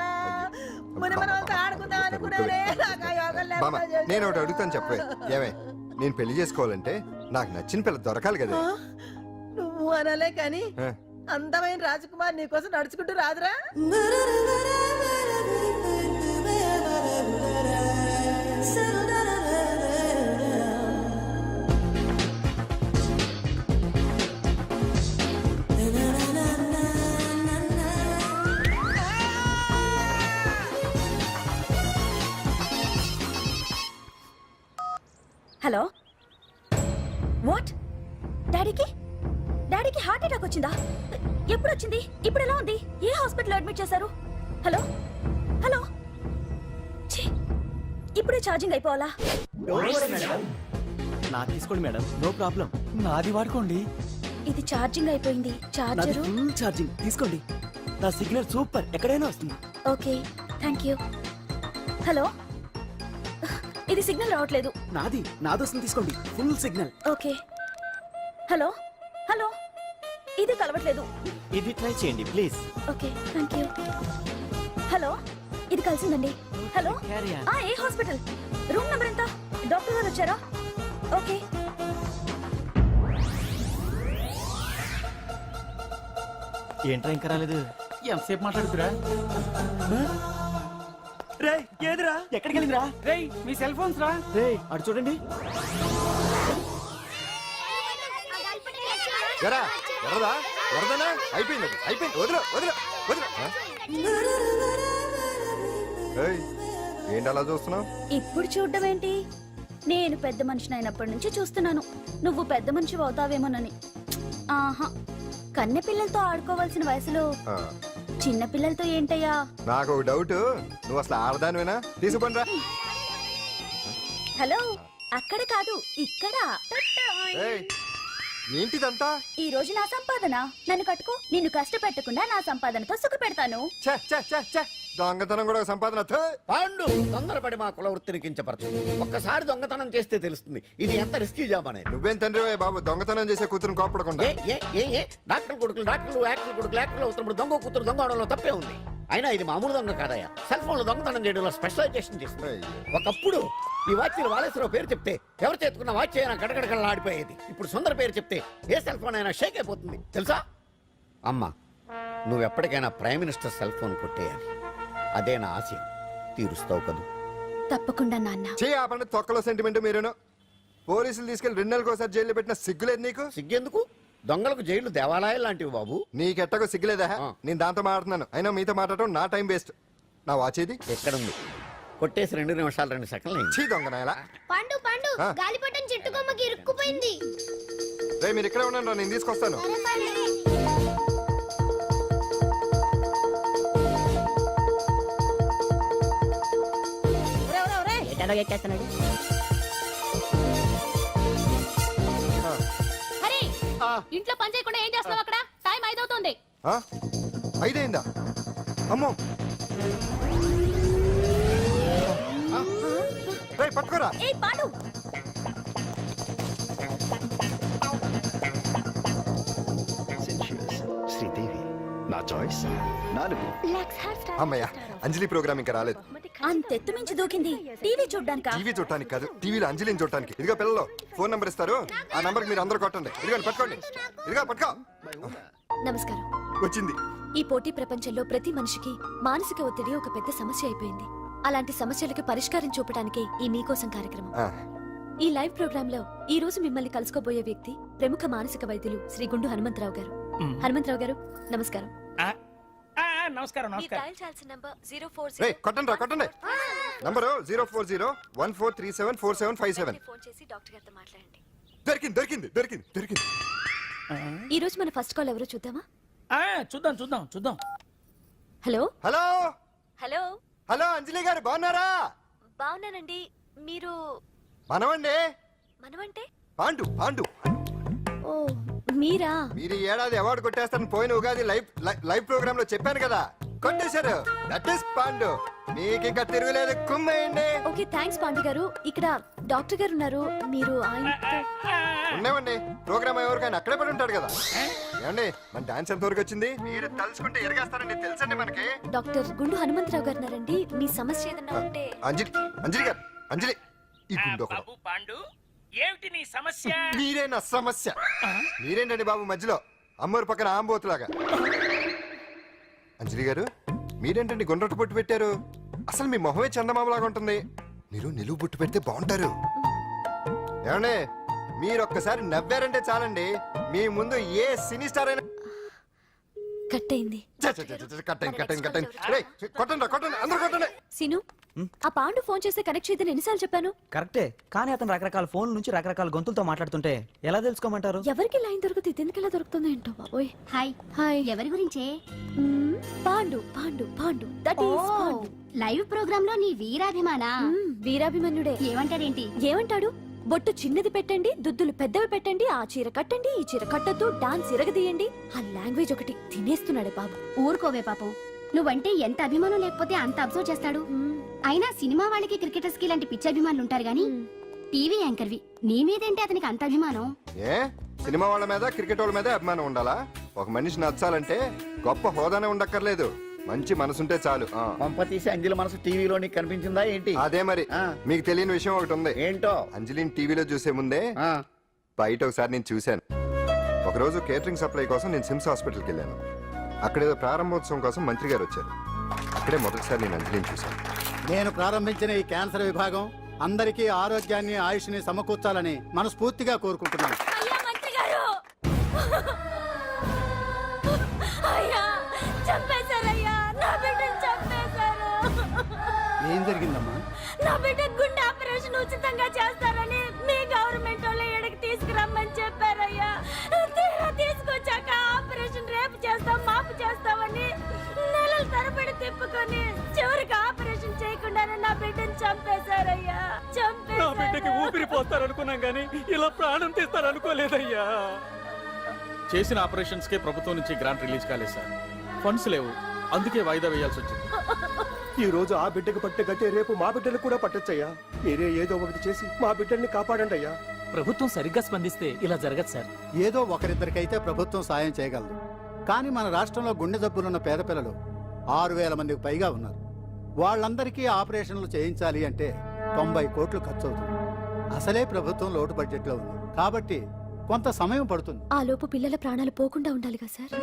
మునిమనంతా ఆడుకుందాం అనుకున్నానే. బామ్మ నేను ఒకటి అడుగుతాను చెప్పే. ఏమే నేను పెళ్లి చేసుకోవాలంటే నాకు నచ్చిన పిల్ల దొరకాలి కదా. నువ్వు అనలే కాని అందమైన రాజకుమార్ నీకోసం నడుచుకుంటూ రాదురా. Hello, what? డాడీకి హార్ట్ అటాక్ వచ్చిందా? ఎప్పుడు వచ్చింది? ఇప్పుడు ఎలా ఉంది? ఏ హాస్పిటల్ అడ్మిట్ చేశారు? హలో హలో, ఇప్పుడే ఛార్జింగ్ అయిపోవాలా? నాకు తీసుకోండి మేడం, నో ప్రాబ్లం. నాది వాడుకోండి. ఇది ఛార్జింగ్ అయిపోయింది. నాది ఛార్జరు ఫుల్ ఛార్జింగ్, తీసుకోండి. నా సిగ్నల్ సూపర్, ఎక్కడైనా వస్తుంది. Okay, thank you. హలో, ఇది సిగ్నల్ రావట్లేదు. నాది వస్తుంది, తీసుకోండి. Full signal. Okay. Hello hello, ఇది కలవట్లేదు. ఇది ట్రై చేయండి please. Okay, thank you. Hello, ఇది కలిసిందండి. Hello, Carry on. ఏ హాస్పిటల్? రూమ్ నెంబర్ ఎంత? డాక్టర్ గారు వచ్చారా? ఓకే. ఏంట్రా ఇంకా రాలేదు? ఎంతసేపు మాట్లాడుతురా? రే ఏదిరా, ఎక్కడికి వెళ్ళిందిరా? రే మీ సెల్ ఫోన్స్ రా. రే అటు చూడండి. ఎరా ఎర్రదా ఎర్రదనా అయిపోయింది వదిలే వదిలే వదిలే. ఏయ్, ఏంటి అలా చూస్తున్నావు? ఇప్పుడు చూడడం ఏంటి? నేను పెద్ద మనిషిని అయినప్పటి నుంచి చూస్తున్నాను. నువ్వు పెద్ద మనిషి అవుతావేమోనని. ఆహా, కన్నె పిల్లలతో ఆడుకోవాల్సిన వయసులో చిన్న పిల్లలతో ఏంటయ్యా? నాకు ఒక డౌట్, నువ్వు అసలు ఆడదానివేనా? తీసుకుపండి రా. హలో, అక్కడ కాదు ఇక్కడ. ఏయ్, ఏంటిదంతా? ఈ రోజు నా సంపాదన. నన్ను కట్టుకో. నిన్ను కష్టపెట్టకుండా నా సంపాదనతో సుఖ పెడతాను. ఛే, ఛే, ఛే, ఛే. దొంగతనం కూడా ఒక సంపాదన. థూ. పాండు తొందరపడి మా కుల వృత్తిని కించపరచు. ఒక్కసారి దొంగతనం చేస్తే తెలుస్తుంది ఇది ఎంత రిస్కీ జాబ్ అనేది. నువ్వేం తండ్రి బాబు, దొంగతనం చేసే కూతురుని కోపడకుండా. ఏ డాక్టర్ కొడుకులు డాక్టర్లు, యాక్టర్ కొడుకులు యాక్టర్లు అవుతున్నప్పుడు దొంగ కూతురు దొంగ అవడంలో తప్పే ఉంది. అయినా ఇది మామూలు దొంగ కాదయ్యా. సెల్ ఫోన్ లో దొంగతనం చేయడంలో స్పెషలైజేషన్ చేస్తుంది. ఒకప్పుడు ఈ వాచ్లు వాలేశ్వరరావు పేరు చెప్తే ఎవరు చేతుకున్న వాచ్ అయినా గడగడగడలా ఆడిపోయేది. ఇప్పుడు సుందర పేరు చెప్తే ఏ సెల్ ఫోన్ అయినా షేక్ అయిపోతుంది తెలుసా? అమ్మా, నువ్వు ఎప్పటికైనా ప్రైమ్ మినిస్టర్ సెల్ ఫోన్ కొట్టేయాలి. అదే నా ఆశయం. తీరుస్తావు కదూ? తప్పకుండా నాన్న. చే ఆ పండు తొక్కలో సెంటిమెంట్ మీరేను. పోలీసులు తీసుకెళ్లి 2 నెలలకు ఒకసారి జైల్లో పెట్టిన సిగ్గులేదు నీకు? సిగ్గెందుకు? దొంగలకు జైలు దేవాలయాలు లాంటివి బాబు. నీకెట్టకు సిగ్గులేదా? నేను దాంతో మాట్లాడుతున్నాను, అయినా మీతో మాట్లాడటం నా టైం వేస్ట్. నా వాచ్ ఏది? ఎక్కడుంది? కొట్టేసి 2 నిమిషాలు 2 సెకండ్లు. చీ దొంగ నాయలా. పండు పండు, గాలిపటం చెట్టు కొమ్మకి ఇరుక్కుపోయింది. రే మీరు ఇక్కడే ఉండండి రా, నేను తీసుకొస్తాను. ఎక్కేస్తున్నాడు. హరి, ఇంట్లో పని చేయకుండా ఏం చేస్తున్నావు అక్కడ? టైం 5 అవుతుంది. 5 అయిందా? అమ్మో, రేయ్ పట్టుకోరా. ఏ పాండు, శ్రీదేవి నా చాయిస్. అమ్మయ్య, అంజలి ప్రోగ్రామ్ ఇంకా రాలేదు. అంతెత్తు మించి దూకింది. టీవీ చూడ్డానికా? టీవీ చూడటానికి కాదు, టీవీలో అంజలిని చూడటానికి. ఇదిగో పిల్లలు, ఫోన్ నంబర్ ఇస్తారు, ఆ నంబర్ మీరు అందరూ కొట్టండి. ఇదిగో పట్టుకోండి, ఇదిగో పట్టుకో. నమస్కారం. వచ్చింది. ఈ పోటీ ప్రపంచంలో ప్రతి మనిషికి మానసిక ఒత్తిడి ఒక పెద్ద సమస్య అయిపోయింది. అలాంటి సమస్యలకు పరిష్కారం చూపడానికే ఈ మీకోసం కార్యక్రమం. ఈ లైవ్ ప్రోగ్రామ్ లో ఈ రోజు మిమ్మల్ని కలుసుకోబోయే వ్యక్తి ప్రముఖ మానసిక వైద్యులు శ్రీ గుండు హనుమంతరావు గారు. హనుమంతరావు గారు, నమస్కారం. నమస్కారం. రేయ్ కొట్టండి రా, కొట్టండి. నంబరు 04014374757. ఫోన్ చేసి డాక్టర్ గారితో మాట్లాడండి. దొరికింది దొరికింది దొరికింది దొరికింది. ఈ రోజు మన ఫస్ట్ కాల్ ఎవరో చూద్దామా? చూద్దాం. హలో హలో హలో హలో, అంజలి గారు బాగున్నారా? బాగున్నానండి. మీరు? మనమండి. మనమంటే? పాండు పాండు. ఓ మీరా? మీరు ఈ ఏడాది అవార్డు కొట్టేస్తారని పోయిన ఉగాది లైవ్ ప్రోగ్రామ్ లో చెప్పాను కదా, కొట్టేశారు. That is Pandu. మీకు ఇంకా తిరుగులేదు, కుమ్మేయండి. ఓకే, థ్యాంక్స్ పాండు గారు. ఇక్కడ డాక్టర్ గారు ఉన్నారు, మీరు ఆయనతో. ఉన్నామండి, ప్రోగ్రామ్ ఎవరికైనా అక్కడే పడి ఉంటాడు కదా. ఏమండి, మన డాన్స్ ఎంత వరకు వచ్చింది? మీరు తలుచుకుంటే ఎరగేస్తారండి, తెలుసండి మనకి. డాక్టర్ గుండు హనుమంతరావు గారు ఉన్నారండి. మీ సమస్య ఏదన్నా ఉంటే. అంజలి గారు, అంజలి ఈ గుండు ఒకడు. పాండు, ఏమిటి నీ సమస్య? మీరే నా సమస్య. మీరేంటండి బాబు మధ్యలో అమ్మోరు పక్కన ఆంబోతులాగా? అంజలి గారు, మీరేంటండి గుండ్రటి బొట్టు పెట్టారు? అసలు మీ మొహమే చందమామలాగా ఉంటుంది. మీరు నిలువు బొట్టు పెడితే బాగుంటారు. ఏమండి, మీరు ఒక్కసారి నవ్వారంటే చాలండి, మీ ముందు ఏ సినీ స్టార్ అయినా కట్ అయింది. కొట్టండి, అందరూ కొట్టండి. సీను, ఆ పాండు ఫోన్ చేస్తే కనెక్ట్ చేయదని ఎన్నిసార్లు చెప్పాను? కరెక్టే, కానీ అతను రకరకాల ఫోన్ల నుంచి రకరకాల గొంతులతో మాట్లాడుతుంటే ఎలా తెలుసుకోమంటారు? ఎవరికి లైన్ దొరుకుతుంది, దీనికి ఎలా దొరుకుతుందో ఏంటో బాబోయ్. Hi hi. ఎవరి గురించే? Pandu Pandu Pandu that is Pandu. Live program లో నీ వీరాభిమానా? వీరాభిమన్యుడే. ఏమంటాడేంటి? ఏమంటాడు? బొట్టు చిన్నది పెట్టండి, దుద్దులు పెద్దవి పెట్టండి, ఆ చీర కట్టండి, ఈ చీర కట్టద్దు, డాన్స్ ఇరగదీయండి. ఆ లాంగ్వేజ్ ఒకటి తినేస్తున్నాడే బాబు. ఊరుకోవే పాపం, నువ్వంటే ఎంత అభిమానం లేకపోతే అంత అబ్జర్వ్ చేస్తాడు. అయినా సినిమా వాళ్ళకి క్రికెటర్స్ కి ఇలాంటి పిచ్చి అభిమానులు ఉంటారు గానీ టీవీ యాంకర్వి నీ మీదేంటి అతనికి అంత అభిమానం? ఏ సినిమా వాళ్ళ మీద క్రికెట్ వాళ్ళ మీద అభిమానం ఉండాలా? ఒక మనిషి నచ్చాలంటే గొప్ప హోదానే ఉండక్కర్లేదు, మంచి మనసుంటే చాలు. పంప తీసి అంజలి మనసు టీవీలో నీకు కనిపించిందా ఏంటి? అదే మరి. మీకు తెలియని విషయం ఒకటి ఉంది. ఏంటో? అంజలిని టీవీలో చూసే ముందే బయట ఒకసారి నేను చూశాను. ఒకరోజు కేటరింగ్ సప్లై కోసం నేను సిమ్స్ హాస్పిటల్కి వెళ్ళాను. అక్కడేదో ప్రారంభోత్సవం కోసం మంత్రి గారు వచ్చారు. అక్కడే మొదటిసారి నేను అంజలిని చూశాను. నేను ప్రారంభించిన ఈ క్యాన్సర్ విభాగం అందరికీ ఆరోగ్యాన్ని ఆయుష్ని సమకూర్చాలని మనస్ఫూర్తిగా కోరుకుంటున్నాను. అయ్యా మంత్రి గారు, అయ్యా చంపేశారయ్యా, నా బిడ్డను చంపేశారు. ఏం జరిగిందమ్మా? నా బిడ్డ గుండె ఆపరేషన్ ఉచితంగా చేస్తారని మీ గవర్నమెంట్ వాళ్ళు ఇక్కడికి తీసుకురమ్మని చెప్పారయ్యా. తీరా తీసుకొచ్చాక ఆపరేషన్ రేపు చేస్తాం మాపు చేస్తామని నెలల తరబడి తిప్పుకొని చివరికి ఆపరేషన్ చేయకుండానే నా బిడ్డను చంపేశారయ్యా. నా బిడ్డకి ఊపిరి పోస్తారనుకున్నాం గానీ ఇలా ప్రాణం తీస్తారనుకోలేదయ్యా. చేసిన ఆపరేషన్స్ కే ప్రభుత్వం నుంచి గ్రాంట్ రిలీజ్ కాలేదు సార్. ఫండ్స్ లేవు, అందుకే వాయిదా వేయాల్సి వచ్చింది. ఈ రోజు ఆ బిడ్డకు పట్టే గట్టే రేపు మా బిడ్డలు కూడా పట్టొచ్చయ్యా. మీరే ఏదో ఒకటి చేసి మా బిడ్డల్ని కాపాడండి అయ్యా. ప్రభుత్వం సరిగ్గా స్పందిస్తే ఇలా జరగదు సార్. ఏదో ఒకరిద్దరికైతే ప్రభుత్వం సాయం చేయగలదు, కానీ మన రాష్ట్రంలో గుండె జబ్బులున్న పేద పిల్లలు 6,000 మందికి పైగా ఉన్నారు. వాళ్ళందరికీ ఆపరేషన్లు చేయించాలి అంటే 90 కోట్లు ఖర్చు అవుతుంది. అసలే ప్రభుత్వం లోటు బడ్జెట్లో ఉంది కాబట్టి కొంత సమయం పడుతుంది. ఆ లోపు పిల్లల ప్రాణాలు పోకుండా ఉండాలిగా సార్.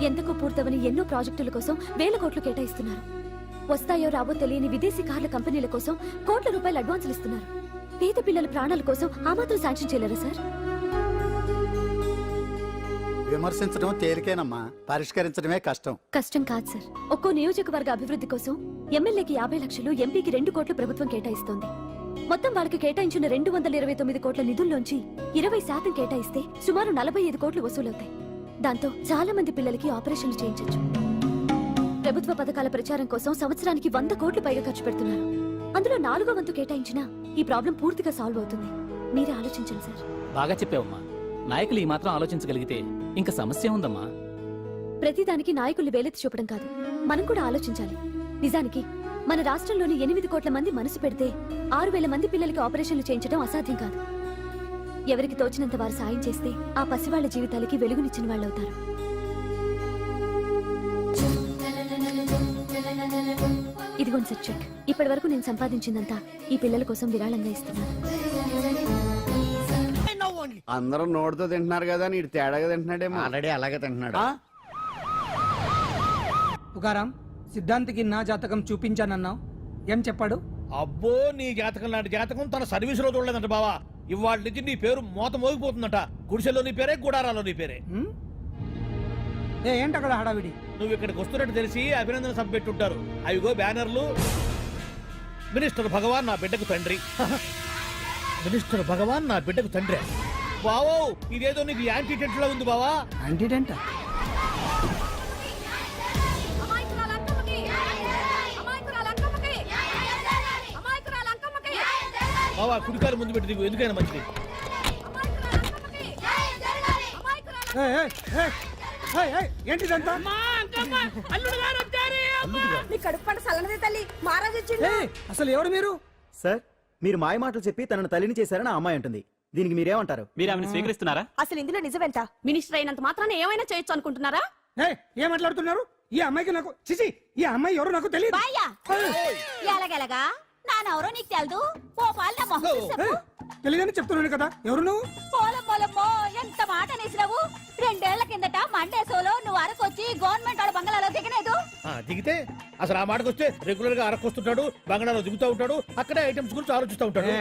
ఎంతకు పూర్తవని ఎన్నో ప్రాజెక్టుల కోసం వేల కోట్లు కేటాయిస్తున్నారు. వస్తాయో రావో తెలియని విదేశీ కార్ల కంపెనీల కోసం కోట్ల రూపాయలు అడ్వాన్సులు ఇస్తున్నారు. పేద పిల్లల ప్రాణాల కోసం ఆ మాత్రం శాంక్షన్ చేయలేరా సార్? విమర్శించడం తేలికేనమ్మా, పరిష్కరించడమే కష్టం. కష్టం కాదు సార్. ఒక్కో నియోజకవర్గ అభివృద్ధి కోసం ఎమ్మెల్యేకి 50 లక్షలు, ఎంపీకి 2 కోట్లు ప్రభుత్వం కేటాయిస్తోంది. మొత్తం వాళ్ళకి కేటాయించిన 229 కోట్ల నిధుల్లోంచి 20% కేటాయిస్తే సుమారు 45 కోట్లు వసూలవుతాయి. దాంతో చాలా మంది పిల్లలకి ఆపరేషన్లు చేయించొచ్చు. ప్రభుత్వ పథకాల ప్రచారం కోసం సంవత్సరానికి 100 కోట్లు పైగా ఖర్చు పెడుతున్నారు. అందులో 4వ వంతు కేటాయించినా ఈ ప్రాబ్లం పూర్తిగా సాల్వ్ అవుతుంది. మీరే ఆలోచించండి సార్. బాగా చెప్పావమ్మా. నాయకులు ఈ మాత్రం ఆలోచించగలిగితే ఇంకా సమస్య ఉందమ్మా. ప్రతిదానికి నాయకుల్ని వేలెత్తి చూపడం కాదు, మనం కూడా ఆలోచించాలి. నిజానికి మన రాష్ట్రంలోని 8 కోట్ల మంది మనసు పెడితే 6,000 మంది పిల్లలకి ఆపరేషన్లు చేయించడం అసాధ్యం కాదు. ఎవరికి తోచినంత వారు సాయం చేస్తే ఆ పసివాళ్ల జీవితాలకి వెలుగునిచ్చిన వాళ్ళు అవుతారు. ఇదిగోండి సార్ చెక్. ఇప్పటి వరకు నేను సంపాదించిందంతా ఈ పిల్లల కోసం విరాళంగా ఇస్తున్నాను. అందరూ నోటితో తింటున్నారు కదా, నీడు తేడాగా తింటున్నాడేమో. ఆల్రెడీ అలాగే తింటున్నాడు. తుకారాం, సిద్ధాంతికి నా జాతకం చూపించానన్నావు, ఏం చెప్పాడు? అబ్బో, నీ జాతకం లాంటి జాతకం తన సర్వీస్ లో చూడలేదంట బావా. ఇవాళ నుంచి నీ పేరు మోత మోగిపోతుందట. గుడిసెలో నీ పేరే, గుడారాలో నీ పేరే. ఏంటి అక్కడ హడావిడి? నువ్వు ఇక్కడికి వస్తున్నట్టు తెలిసి అభినందన సభ పెట్టుంటారు. అవిగో బ్యానర్లు. మినిస్టర్ భగవాన్ నా బిడ్డకు తండ్రి. మినిస్టర్ భగవాన్ నా బిడ్డకు తండ్రి. బావో, ఇదేదో నీకు యాంటీ టెంట్ లో ఉంది బావా. యాంటీడెంట్? బావా, కుడికారు ముందు పెట్టి దిగు, ఎందుకైనా మంచిది. ఏంటిదంతా? అసలు ఎవరు మీరు? సార్, మీరు మాయ మాటలు చెప్పి తనను తల్లిని చేశారని ఆ అమ్మాయి అంటుంది. దీనికి మీరేమంటారు? మీరు ఆమెను స్వీకరిస్తున్నారా? అసలు ఇందులో నిజమేంట? మినిస్టర్ అయినంత మాత్రాన ఏమైనా చేయొచ్చు అనుకుంటున్నారా? ఏం మాట్లాడుతున్నారు? ఈ అమ్మాయికి నాకు చిచి, ఈ అమ్మాయి ఎవరో నాకు తెలియదు. ఎలాగెలగా నానెవరో నీకు తెలదు. ఓ పాల తెలియదని చెప్తున్నాను కదా. ఎవరు నువ్వు? పోలమ్మో, ఎంత మాట అనేసినావు. 2 ఏళ్ల కిందట మండే సోలో నువ్వు అరకొచ్చి గవర్నమెంట్ వాళ్ళ బంగ్లాలో దిగలేదు. దిగితే అసలు ఆ మాటకు వస్తే రెగ్యులర్ గా అరకొస్తుంటాడు, బంగాళాలో దిగుతూ ఉంటాడు, అక్కడే ఐటమ్స్ గురించి ఆలోచిస్తూ ఉంటాడు,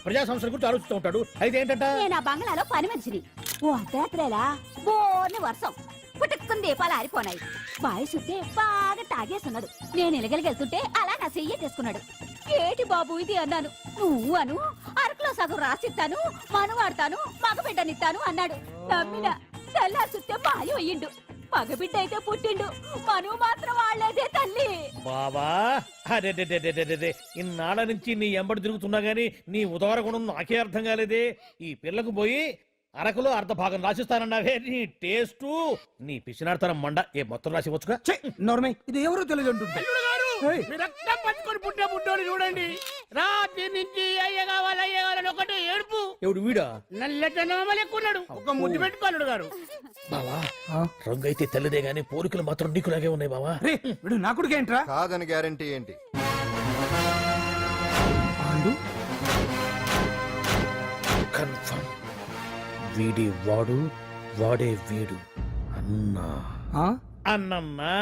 ప్రజా సంస్థల గురించి ఆలోచిస్తూ ఉంటాడు. అయితే ఏంటంట, నేను ఆ బంగ్లాలో పని మనిషిని. ఓ అర్ధరాత్రేలా బోర్ని వర్షం పుట్టుకుని దీపాలు ఆరిపోనాయి. బాయ్ చూస్తే బాగా తాగేస్తున్నాడు. నేను ఎలగలిగెళ్తుంటే అలా నా చెయ్యి తీసుకున్నాడు. ఏటి బాబు ఇది అన్నాను. నువ్వు అను అరకులో సగం రాసిస్తాను, మనవాడతాను, మగబిడ్డనిస్తాను అన్నాడు. నమ్మిన తెల్లారిస్తే మాయం అయ్యిండు. మగబిడ్డ అయితే పుట్టిండు, మనువు మాత్రం వాళ్ళేదే తల్లి. బాబా అరే ఇన్నాళ్ళ నుంచి నీ ఎంబడి తిరుగుతున్నా గానీ నీ ఉదార గుణం నాకే అర్థం కాలేదే. ఈ పిల్లకు పోయి అరకులో అర్ధ భాగం రాసిస్తానన్నావే, నీ టేస్టు నీ పిచ్చినాడతనం మండ. ఏ మొత్తం రాసి వచ్చుగా. నోర్మై ఇది ఎవరో తెలియదు అంటుంది. రక్తం పట్టుకొని పుట్టే పుట్టోడు చూడండి. రాత్రి నుంచి అయ్య కావాలని ఒకటి ఏడుపు. ఎవడు వీడా? నల్లెక్కున్నాడు. ఒక ముద్దు పెట్టుకోలేడు గారు. బావా రంగు అయితే తెల్లదే గానీ పోలికలు మాత్రం నీకులాగే ఉన్నాయి బావా. వీడు నా కొడుకు ఏంట్రా? కాదని గ్యారంటీ ఏంటి? కన్ఫర్మ్ వీడి వాడు, వాడే వీడు. అన్నా అన్నమ్మా,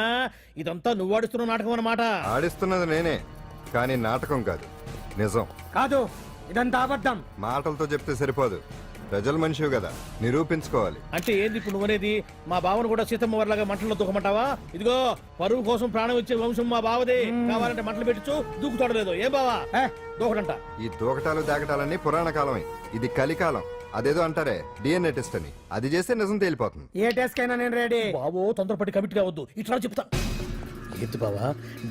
ఇదంతా నువ్వు ఆడిస్తున్న నాటకం అన్నమాట. ఆడిస్తున్నది నేనే, కానీ నాటకం కాదు, నిజం. కాదు, ఇదంతా అబద్ధం. మాటలతో చెప్తే సరిపోదు, ప్రజల మనిషివి కదా, నిరూపించుకోవాలి. అంటే ఏంది ఇప్పుడు నువ్వనేది? మా బావను కూడా సీతమ్మ వారిలాగా మంటల్లో దూకమంటావా? ఇదిగో పరువు కోసం ప్రాణం ఇచ్చే వంశం మా బావదే. కావాలంటే మంటలు పెట్టచ్చు, దూకుతాడలేదు. ఏ బావా దూకడంట. ఈ దూకటాలు దాకటాలన్నీ పురాణ కాలమే, ఇది కలికాలం. అదేదో అంటారే డిఎన్ఏ టెస్ట్ అని, అది చేస్తే నిజం తేలిపోతుంది. ఏ టెస్ట్ కైనా నేను రెడీ. బావో తొందరపడి కమిట్ కావద్దు, ఇట్లా చెప్తా. ఏంటి బావా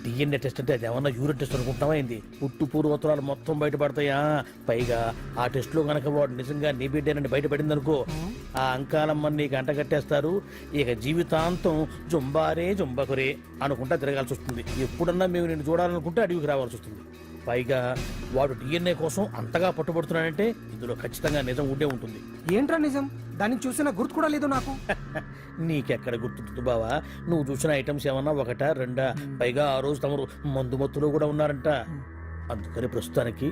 డిఎన్ఏ టెస్ట్ అంటే అది ఏమన్నా యూరిన్ టెస్ట్ అనుకుంటున్నావా ఏంది? పుట్టు పూర్వోత్తరాలు మొత్తం బయటపడతాయా? పైగా ఆ టెస్ట్ లో గనక వాడు నిజంగా నీ బిడ్డేనని బయటపడింది అనుకో, ఆ అంకాలమ్మ నీకు అంట కట్టేస్తారు. ఇక జీవితాంతం జుంబారే జుంబకురే అనుకుంటా తిరగాల్సి వస్తుంది. ఎప్పుడన్నా మేము నిన్ను చూడాలనుకుంటే అడవికి రావాల్సి వస్తుంది. పైగా వాడు డిఎన్ఏ కోసం అంతగా పట్టుబడుతున్నాడంటే ఇందులో ఖచ్చితంగా నిజం ఉండే ఉంటుంది. ఏంట్రా నిజం? దాన్ని చూసిన గుర్తు కూడా లేదు నాకు. నీకెక్కడ గుర్తుంటుంది బావా? నువ్వు చూసిన ఐటమ్స్ ఏమన్నా ఒకటా రెండా? పైగా ఆ రోజు తమరు మందు మత్తులో కూడా ఉన్నారంట. అందుకని ప్రస్తుతానికి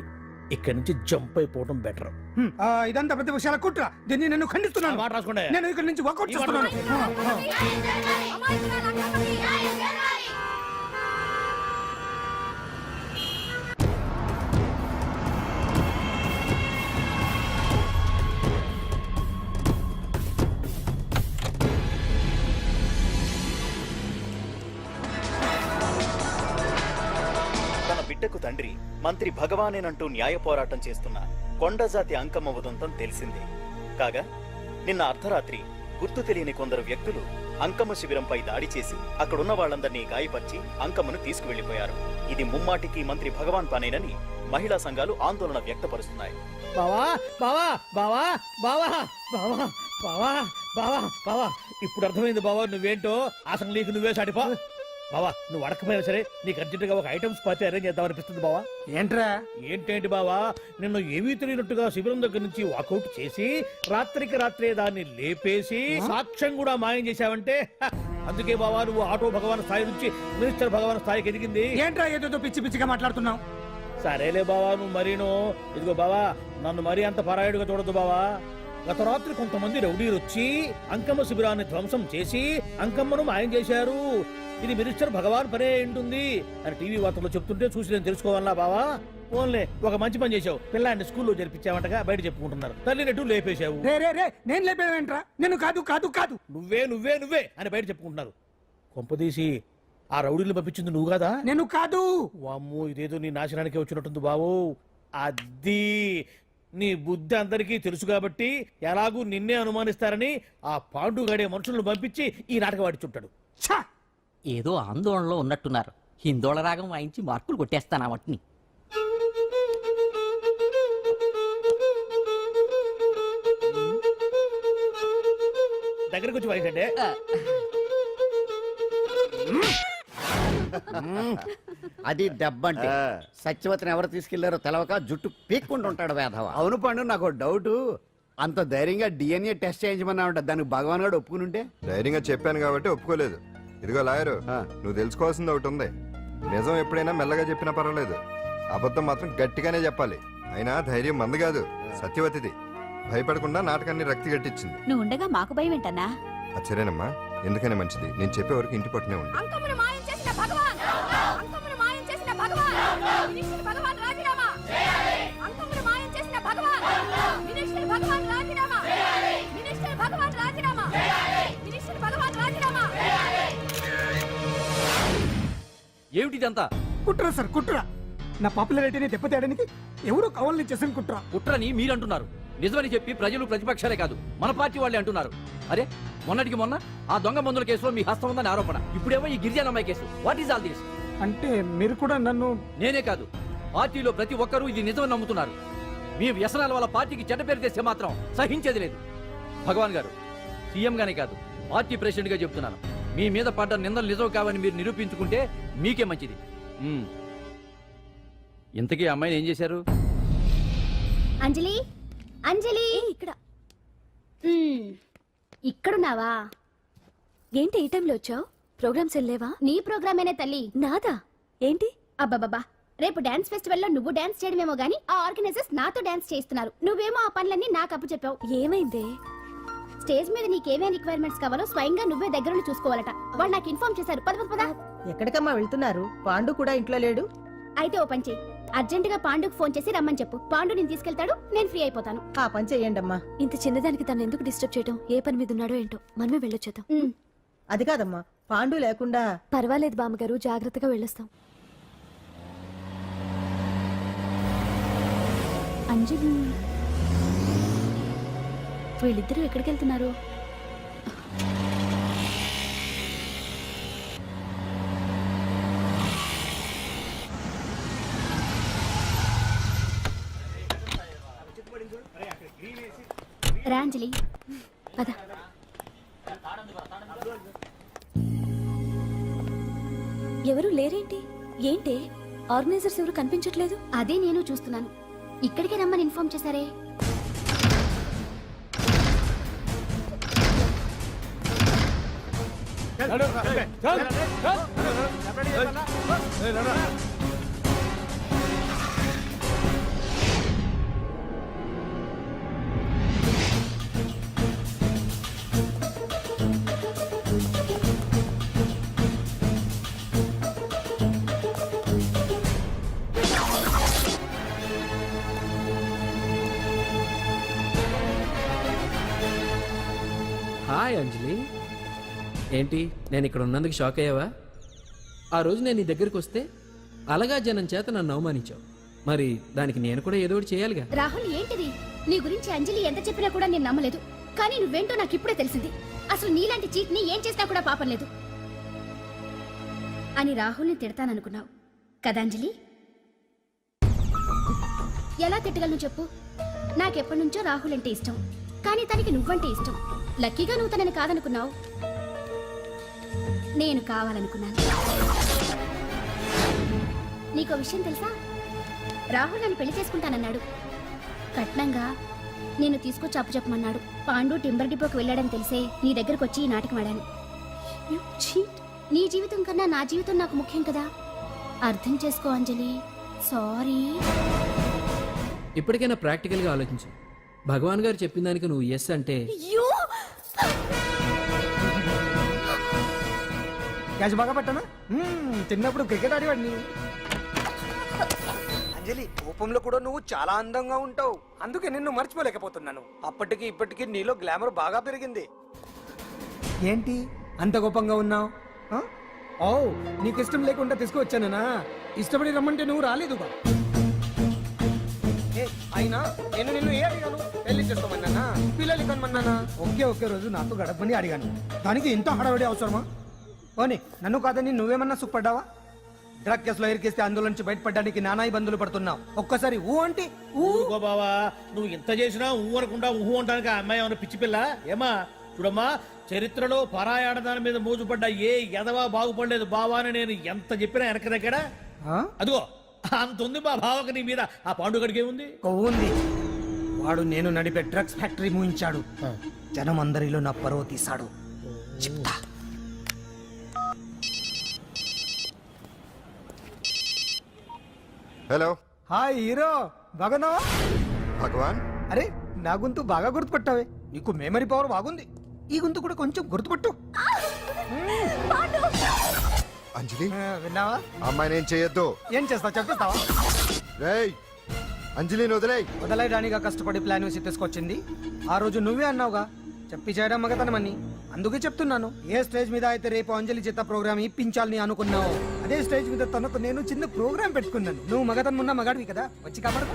ఇక్కడి నుంచి జంప్ అయిపోవడం బెటర్. ఇదంతా పెద్ద విషయాల కుట్ర. దీన్ని నేను ఖండిస్తున్నాను. మాట రాసుకోండి. నేను ఇక్కడి నుంచి వాకౌట్ చేస్తున్నాను. బిడ్డకు తండ్రి మంత్రి భగవానేనంటూ న్యాయ పోరాటం చేస్తున్న కొండజాతి అంకమ్మ ఉదంతం తెలిసిందే. కాగా నిన్న అర్ధరాత్రి గుర్తు తెలియని కొందరు వ్యక్తులు అంకమ్మ శిబిరంపై దాడి చేసి అక్కడున్న వాళ్ళందరినీ గాయపరిచి అంకమ్మను తీసుకువెళ్లిపోయారు. ఇది ముమ్మాటికి మంత్రి భగవాన్ పనేనని మహిళా సంఘాలు ఆందోళన వ్యక్తపరుస్తున్నాయి. బావా బావా బావా బావా బావా బావా బావా బావా ఇప్పుడు అర్థమైంది బావా నువ్వేంటో. అసలు నీకు నువ్వే సాటిపో బావా. నువ్వు అడకపోయినా సరే నీకు అర్జెంటుగా ఒక ఐటమ్స్ పార్టీ అరేంజ్ చేద్దామనిపిస్తుంది బావా. ఏంట్రా? ఏంటేంటి బావా, నిన్ను ఏమీ తెలియనట్టుగా శిబిరం దగ్గర నుంచి వాకౌట్ చేసి రాత్రికి రాత్రే దాన్ని లేపేసి సాక్ష్యం కూడా మాయం చేశావంటే అందుకే బావా నువ్వు ఆటో భగవాన్ స్థాయి నుంచి మినిస్టర్ భగవాన్ స్థాయికి ఎదిగింది. ఏంట్రా ఏదో పిచ్చి పిచ్చిగా మాట్లాడుతున్నావు? సరేలే బావా నువ్వు మరీను. ఇదిగో బావా నన్ను మరీ అంత పరాయుడుగా చూడద్దు బావా. గత రాత్రి కొంతమంది రౌడీలు వచ్చి అంకమ్మ శిబిరాన్ని ధ్వంసం చేసి అంకమ్మను మాయం చేశారు. ఇది మినిస్టర్ భగవాన్ పనే ఉంటుంది అని టీవీ వార్తల్లో చెప్తుంటే చూసి నేను తెలుసుకోవాలా బావా? ఓన్లే ఒక మంచి పని చేశావు, పిల్లాన్ని స్కూల్లో జరిపించావంటగా బయట చెప్పుకుంటున్నారు. తల్లినట్టు లేపేశావు. నేను లేపేవేంట్రా? నేను కాదు కాదు కాదు నువ్వే నువ్వే నువ్వే అని బయట చెప్పుకుంటున్నారు. కొంపదీసి ఆ రౌడీలు పంపించింది నువ్వు కదా? నేను కాదు. వామ్మో ఇదేదో నీ నాశనానికి వచ్చినట్టుంది బావు. అది నీ బుద్ధి అందరికీ తెలుసు కాబట్టి ఎలాగూ నిన్నే అనుమానిస్తారని ఆ పాండుగాడే మనుషులను పంపించి ఈ నాటకం ఆడిచుంటాడు. ఏదో ఆందోళనలో ఉన్నట్టున్నారు. హిందోళ రాగం వాయించి మార్కులు కొట్టేస్తాను ఆ మట్టిని. దగ్గరకు వచ్చి వాయించండి. అది దెబ్బంటే సత్యవతిని ఎవరు తీసుకెళ్లారో తెలవక జుట్టు పీక్కుంటూ ఉంటాడు వేధవ. అవును పండు, నాకు డౌట్. అంత ధైర్యంగా డిఎన్ఏ టెస్ట్ చేయించమన్నా ఉంటా, దానికి భగవాన్ గారు ఒప్పుకుని ఉంటే? ధైర్యంగా చెప్పాను కాబట్టి ఒప్పుకోలేదు. ఇదిగో లాయరు, నువ్వు తెలుసుకోవాల్సింది ఒకటి ఉంది. నిజం ఎప్పుడైనా మెల్లగా చెప్పినా పర్వాలేదు, అబద్ధం మాత్రం గట్టిగానే చెప్పాలి. అయినా ధైర్యం మంది కాదు, సత్యవతిది. భయపడకుండా నాటకాన్ని రక్తి గట్టించింది. నువ్వు ఉండగా మాకు భయం ఏంటన్నా? అచ్చరేనమ్మా, ఎందుకనే మంచిది. నేను చెప్పే వరకు ఇంటి పట్టునే ఉంది. అంకమ్మను మాయం చేసిన భగవాన్! అంకమ్మను మాయం చేసిన భగవాన్! మినిస్టర్ భగవాన్ రాజీనామా! అంకమ్మను మాయం చేసిన భగవాన్! మినిస్టర్ భగవాన్ రాజీనామా! మినిస్టర్ భగవాన్ రాజీనామా! మినిస్టర్ భగవాన్ రాజీనామా! ఏమిటిదంతా? కుట్ర సార్ కుట్ర. నా పాపులారిటీని దెబ్బతేయడానికి ఎవరో కావాలని చేసిన కుట్ర. కుట్రని మీరంటున్నారు, నిజమని చెప్పి ప్రజలు ప్రతిపక్షాలే కాదు మన పార్టీ వాళ్ళే అంటున్నారు. అరే మొన్నటికి మొన్న ఆ దొంగ మందుల కేసులో మీ హస్తం ఉందని ఆరోపణ, ఇప్పుడేమో ఈ గిరిజన అమ్మాయి case. What is all this? అంటే మీరు కూడా నన్ను... నేనే కాదు, పార్టీలో ప్రతి ఒక్కరూ ఇది నిజమని నమ్ముతున్నారు. మీ వ్యసనాల వల్ల పార్టీకి చెడ్డ పేరు తెస్తే మాత్రం సహించేది లేదు. భగవాన్ గారు, సీఎం గానే కాదు పార్టీ ప్రెసిడెంట్ గా చెప్తున్నాను, మీ మీద పడ్డ నిందలు నిజం కావని మీరు నిరూపించుకుంటే మీకే మంచిది. ఇంతకీ ఆ అమ్మాయిని ఏం చేశారు? అంజలి, అంజలి, ఇక్కడ ఇక్కడున్నావా? ఏంటి ఈ టైంలో వచ్చావు? ప్రోగ్రామ్స్ వెళ్ళేవా? నీ ప్రోగ్రామేనే తల్లి. నాదా? ఏంటి? అబ్బబ్బబ్బా, రేపు డాన్స్ ఫెస్టివల్ లో నువ్వు డాన్స్ చేయడమేమో గానీ ఆ ఆర్గనైజర్స్ నాతో డాన్స్ చేయిస్తున్నారు. నువ్వేమో ఆ పనులన్నీ నాకు అప్పు చెప్పావు. ఏమైందే? స్టేజ్ మీద నీకేమేం రిక్వైర్మెంట్స్ కావాలో స్వయంగా నువ్వే దగ్గరుండి చూసుకోవాలట. వాళ్ళు నాకు ఇన్ఫార్మ్ చేశారు. పద పద పద. ఎక్కడికమ్మా వెళ్తున్నారు? పాండు కూడా ఇంట్లో లేడు. అయితే ఓ పని చెయ్యి, అర్జెంట్ గా పాండుకు ఫోన్ చేసి రమ్మని చెప్పు. పాండు నేను తీసుకెళ్తాడు, నేను ఫ్రీ అయిపోతాను. ఆ పని చెయ్యండమ్మా. ఇంత చిన్నదానికి తను ఎందుకు డిస్టర్బ్ చేయడం? ఏ పని మీద ఉన్నాడో ఏంటో, మనమే వెళ్ళొచ్చేద్దాం. అది కాదమ్మా, పాండు లేకుండా... పర్వాలేదు బామ్మగారు, జాగ్రత్తగా వెళ్ళొస్తాం. అంజలి, వీళ్ళిద్దరూ ఎక్కడికి వెళ్తున్నారు? రాంజలి, పద. ఎవరు లేరేంటి? ఏంటి ఆర్గనైజర్స్ ఎవరు కనిపించట్లేదు? అదే నేను చూస్తున్నాను. ఇక్కడికే రమ్మని ఇన్ఫార్మ్ చేశారే. హాయ్ అంజలి, ఏంటి నేను ఇక్కడ ఉన్నందుకు షాక్ అయ్యావా? ఆ రోజు నేను నీ దగ్గరికి వస్తే అలగా జనం చేత నన్ను అవమానించావు, మరి దానికి నేను కూడా ఏదో ఒకటి చేయాలిగా. రాహుల్, ఏంటిది? నీ గురించి అంజలి ఎంత చెప్పినా కూడా నేను నమ్మలేదు. కానీ నువ్వేంటో నాకు ఇప్పుడే తెలిసింది. అసలు నీలాంటి చీట్ ని ఏం చేసినా కూడా పాపం లేదు అని రాహుల్ని తిడతాననుకున్నావు కదా అంజలి? ఎలా తిట్టగలను చెప్పు? నాకెప్పటి నుంచో రాహుల్ అంటే ఇష్టం, కానీ తనకి నువ్వంటే ఇష్టం. లక్కీగా నువ్వు తనని కాదనుకున్నావు, నేను కావాలనుకున్నాను. నీకో విషయం తెలుసా? రాహుల్ నన్ను పెళ్లి చేసుకుంటానన్నాడు. కట్నంగా నేను తీసుకొచ్చి అప్పు చెప్పమన్నాడు. పాండు టింబర్ డిపోకి వెళ్ళాడని తెలిసే నీ దగ్గరకు వచ్చి ఈ నాటకం ఆడాను. నీ జీవితం కన్నా నా జీవితం నాకు ముఖ్యం కదా, అర్థం చేసుకో అంజలి. సారీ. ఇప్పటికైనా ప్రాక్టికల్ గా ఆలోచించు. భగవాన్ గారు చెప్పిన దానికి నువ్వు ఎస్ అంటే... క్యాష్ బాగా పట్టానా? చిన్నప్పుడు క్రికెట్ ఆడేవాడిని. అంజలి, కోపంలో కూడా నువ్వు చాలా అందంగా ఉంటావు, అందుకే నిన్ను మర్చిపోలేకపోతున్నాను. అప్పటికి ఇప్పటికి నీలో గ్లామర్ బాగా పెరిగింది. ఏంటి అంత కోపంగా ఉన్నావు? ఓ, నీకు ఇష్టం లేకుండా తీసుకువచ్చానా? ఇష్టపడి రమ్మంటే నువ్వు రాలేదుగా. అయినా నేను నిన్ను ఏ అడిగాను? పెళ్లి చేసుకోమన్నానా, పిల్లలు కనమన్నానా? ఒకే రోజు నాతో గడపని అడిగాను, దానికి ఇంత హడావిడి అవసరమా? ఓని, నన్ను కాదని నువ్వేమన్నా సుఖపడ్డావా? డ్రగ్ కేసులో ఇరికిస్తే అందులో నుంచి బయటపడడానికి నానా ఇబ్బందులు పడుతున్నావు. ఒక్కసారి ఊ అంటే ఊరుకో బావా, నువ్వు ఎంత చేసినా ఊ అనకుండా ఊహు అంటానికి ఆ అమ్మాయి ఏమైనా పిచ్చి పిల్ల? ఏమా చూడమ్మా, చరిత్రలో పరాయాడదాని మీద మోజుపడ్డ ఏ ఎదవా బాగుపడలేదు బావా అని నేను ఎంత చెప్పినా వెనక దగ్గర. అదిగో అంత ఉంది మా బావకి నీ మీద. ఆ పాండుగడికి ఏముంది? కొవ్వుంది. వాడు నేను నడిపే డ్రగ్స్ ఫ్యాక్టరీ మూయించాడు. జనం అందరిలో నా పరువు తీశాడు. చెప్తా. హలో. హాయ్ హీరో, బాగున్నావా? భగవాన్, అరే నా గొంతు బాగా గుర్తుపట్టావే. నీకు మెమరీ పవర్ బాగుంది. ఈ గొంతు కూడా కొంచెం గుర్తుపట్టు. అంజలి, విన్నావా? అమ్మాయిని ఏం చేయొద్దు. ఏం చేస్తావు చెప్పేస్తావా? రేయ్, అంజలిని వదిలేయ్. వదలైరానిగా కష్టపడి ప్లాన్ వేసి తీసుకొచ్చింది. ఆ రోజు నువ్వే అన్నావుగా, చెప్పి చేయడం మగతనమని అందుకే చెప్తున్నాను. ఏ స్టేజ్ మీద అయితే రేపు అంజలి చేత ప్రోగ్రామ్ ఇప్పించాలని అనుకున్నావు, అదే స్టేజ్ మీద తనకు నేను చిన్న ప్రోగ్రామ్ పెట్టుకున్నాను. నువ్వు మగతనం ఉన్న మగాడివి కదా, వచ్చి కాపాడు.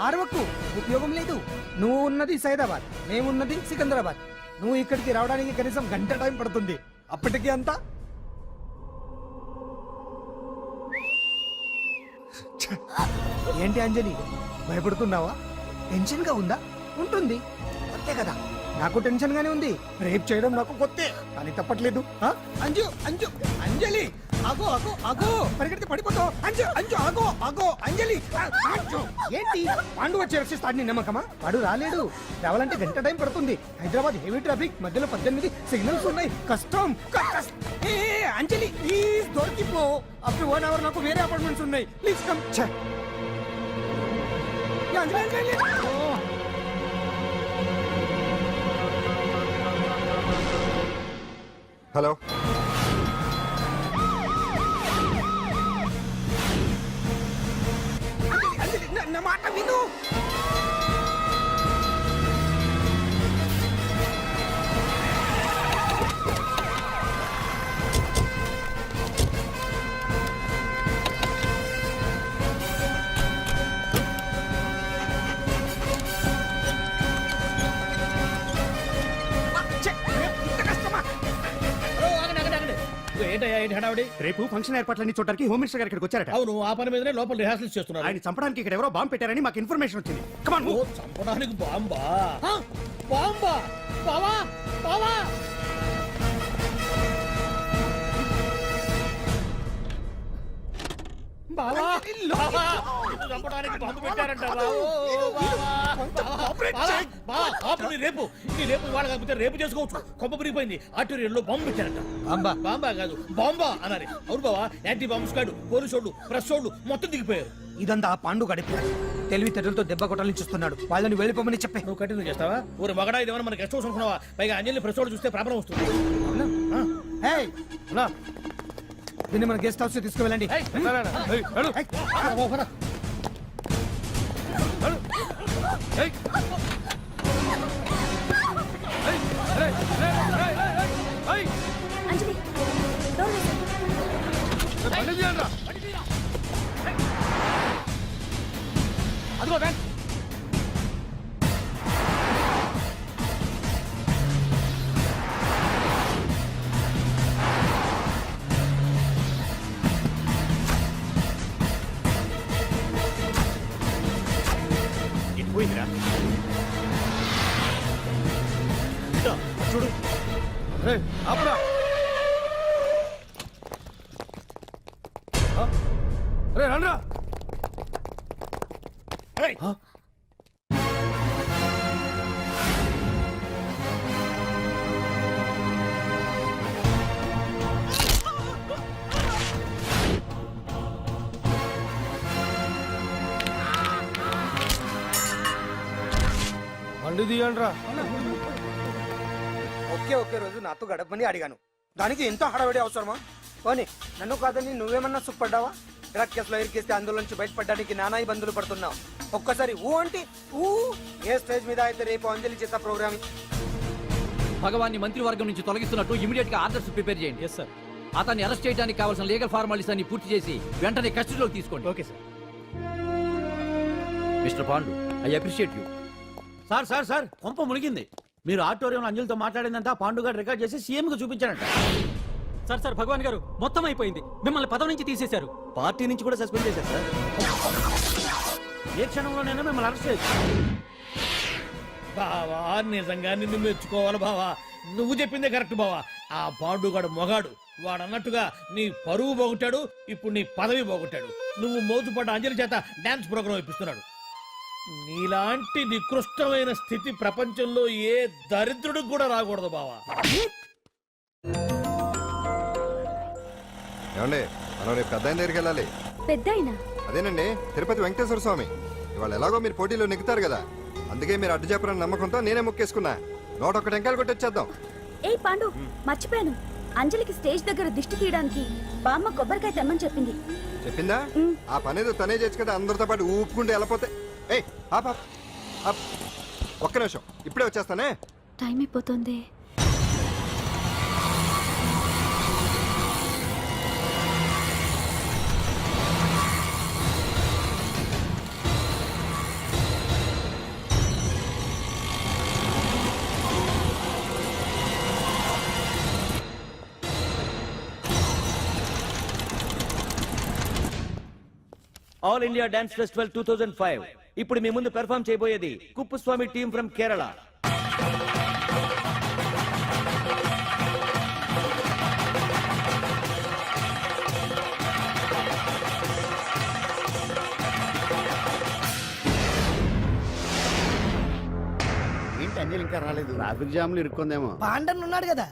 ఆరవకు, ఉపయోగం లేదు. నువ్వు ఉన్నది సైదాబాద్, మేమున్నది సికింద్రాబాద్. నువ్వు ఇక్కడికి రావడానికి కనీసం గంట టైం పడుతుంది. అప్పటికి అంతా ఏంటి అంజలి, భయపడుతున్నావా? టెన్షన్ గా ఉందా? ఉంటుంది, అంతే కదా. నాకు టెన్షన్ గానే ఉంది. రేప్ చేయడం నాకు కొత్తే, కానీ తప్పట్లేదు. ఆ? అంజు అంజు అంజలి, ఆగో ఆగో ఆగో, పరిగెడితే పడిపోతావు. అంజు అంజు ఆగో ఆగో, అంజలి అంజు. ఏంటి పాండు వచ్చి రక్షిస్తాడు నీ నమ్మకమా? వాడు రాలేడు. రావాలంటే గంట టైం పడుతుంది. హైదరాబాద్ హెవీ ట్రాఫిక్, మధ్యలో 18 సిగ్నల్స్ ఉన్నాయి. కష్టం. ఏ అంజలి ప్లీజ్ దొరికిపో. అప్పుడు 1 అవర్ నాకు వేరే అపార్ట్మెంట్స్ ఉన్నాయి. Please come. Anjali Anjali. Hello, నా మాట విను. ఏంటయ్యా ఏంటి హడావిడి? రేపు ఫంక్షన్ ఏర్పాట్లన్నీ చూడడానికి హోమ్ మినిస్టర్ గారు ఇక్కడికి వచ్చారట. అవును, ఆ పని మీదనే లోపల రిహార్సల్స్ చేస్తున్నారు. ఆయన చంపడానికి ఇక్కడ ఎవరో బాంబు పెట్టారని మాకు ఇన్ఫర్మేషన్ వచ్చింది. కమాన్. ఓ, చంపడానికి బాంబా? బాంబా? బావా బావా, బావా బావా, నిన్ను చంపడానికి బాంబు పెట్టారంట. రేపు ఇవాళ కాకపోతే రేపు చేసుకోవచ్చు. కొమ్మ పిరిగిపోయింది. ఆర్టీరియల్లో బాంబు పెట్టారంట. బాంబా? బాంబా కాదు, బాంబా అనాలి. అవును బావా, యాంటీ బాంబ్ స్క్వాడ్, పోలీసు వాళ్ళు, ప్రెస్ వాళ్ళు మొత్తం దిగిపోయారు. ఇదంతా ఆ పాండు గడిపారు. తెలివితేటలతో దెబ్బ కొట్టాలని చూస్తున్నాడు. వాళ్ళని వెళ్ళిపోమని చెప్పి నువ్వు కంటిన్యూ చేస్తావా? ఊరు మగడా, ఇదేమన్నా మనకి గెస్ట్ హౌస్ అనుకున్నావా? పైగా అంజలి ప్రెస్ వాళ్ళు చూస్తే ప్రాబ్లం వస్తుంది. దీన్ని మన గెస్ట్ హౌస్ తీసుకువెళ్ళండి. అంజలి డోర్ వేసేయ్. అదిగో వ్యాన్. ఇది పోయిందిరా. చూడు, ఆపురా. రండ్రా. బండి తీయండిరా. ఒకే రోజు నాతో గడపని అడిగాను, దానికి ఎంతో హడావిడి అవసరమా? పోనీ నన్ను కాదని నువ్వేమన్నా సుఖపడ్డావా? డ్రగ్ కేసులో ఇరికిస్తే అందులో నుంచి బయటపడడానికి నానా ఇబ్బందులు పడుతున్నావు. ఒక్కసారి ఊ అంటే ఊ. ఏ స్టేజ్ మీద అయితే రేపు అంజలి చేత ప్రోగ్రామ్ భగవాన్ని మంత్రివర్గం నుంచి తొలగిస్తున్నట్టు ఇమీడియట్ గా ఆర్డర్స్ ప్రిపేర్ చేయండి. Yes sir. అతన్ని అరెస్ట్ చేయడానికి కావాల్సిన లీగల్ ఫార్మాలిటీస్ అన్ని పూర్తి చేసి వెంటనే కస్టడీలోకి తీసుకోండి. Okay sir. Mister Pandu, I appreciate you. Sir sir sir, కొంప మునిగింది. మీరు ఆడిటోరియంలో అంజలితో మాట్లాడిందంతా పాండు గారు రికార్డ్ చేసి సీఎం కు చూపించారంట. సార్ సార్, భగవాన్ గారు మొత్తం అయిపోయింది. మిమ్మల్ని పదవి నుంచి తీసేశారు. పార్టీ నుంచి కూడా సస్పెండ్ చేశారు సార్. ఏ క్షణంలోనైనా మిమ్మల్ని అరెస్ట్ చేయొచ్చు. బావా, నిజంగా నిన్ను మెచ్చుకోవాలి బావా. నువ్వు చెప్పిందే కరెక్ట్ బావా. ఆ పాండుగాడు మొగాడు. వాడు అన్నట్టుగా నీ పరువు పోగొట్టాడు, ఇప్పుడు నీ పదవి పోగొట్టాడు. నువ్వు మోజుపడ్డ అంజలి చేత డాన్స్ ప్రోగ్రామ్ ఇప్పిస్తున్నాడు. నీలాంటి నికృష్టమైన స్థితి ప్రపంచంలో ఏ దరిద్రుడికి కూడా రాకూడదు బావా. ఏమండి, మనం రేపు పెద్ద ఆయన దగ్గరికి వెళ్ళాలి. పెద్దాయనా? అదేనండి, తిరుపతి వెంకటేశ్వర స్వామి. ఇవాళ ఎలాగో మీరు పోటీలో నెగ్గుతారు కదా, అందుకే మీరు అడ్డు చెప్పరని నమ్మకంతో నేనే మొక్కేసుకున్నా. 101 టెంకాయలు కొట్టొచ్చేద్దాం. ఏ పాండు, మర్చిపోయాను. అంజలికి స్టేజ్ దగ్గర దిష్టి తీయడానికి బామ్మ కొబ్బరికాయ తెమ్మని చెప్పింది. చెప్పిందా? ఆ పనేదో తనే చేయొచ్చు కదా, అందరితో పాటు ఊపుకుంటే వెళ్ళిపోతే. ఏయ్, ఆప్ ఆప్ ఆప్. ఒక్క నిమిషం ఇప్పుడే వచ్చేస్తానే. టైం అయిపోతుంది. ఆల్ ఇండియా డాన్స్ ఫెస్టివల్ 2005 ఇప్పుడు మీ ముందు పెర్ఫామ్ చేయబోయేది కుప్పుస్వామి టీమ్ ఫ్రమ్ కేరళ. ఏంటి అంజలి ఇంకా రాలేదు? ట్రాఫిక్ జామ్ లో ఇరుక్కుందేమో. పాండన్ ఉన్నాడు కదా.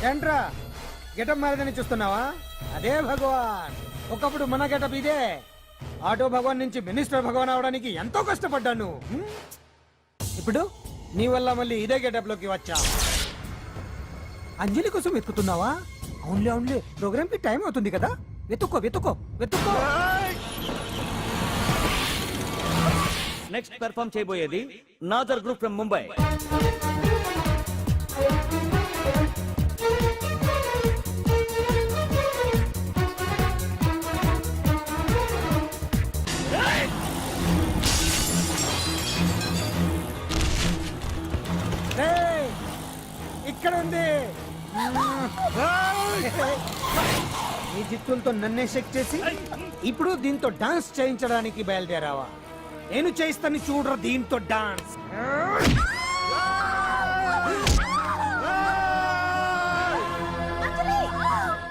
ఏంట్రా గెటప్ మారదని చూస్తున్నావా? అదే భగవాన్. ఒకప్పుడు మన గెటప్ ఇదే. ఆటో భగవాన్ నుంచి మినిస్టర్ భగవాన్ అవడానికి ఎంతో కష్టపడ్డాను. ఇప్పుడు నీ వల్ల మళ్ళీ ఇదే గెటప్ లోకి వచ్చా. అంజలి కోసం వెతుకుతున్నావా? అవునులే అవునులే, ప్రోగ్రామ్ కి టైం అవుతుంది కదా. వెతుక్కో వెతుక్కో వెతుక్కో. నెక్స్ట్ పెర్ఫామ్ చేయబోయేది నాదర్ గ్రూప్ ఫ్రమ్ ముంబై. ఏయ్, ఇక్కడ ఉంది. ఈ జిత్తులతో నన్నే చెక్ చేసి ఇప్పుడు దీంతో డాన్స్ చేయించడానికి బయలుదేరావా? నేను చేయిస్తాను చూడరా దీంతో dance.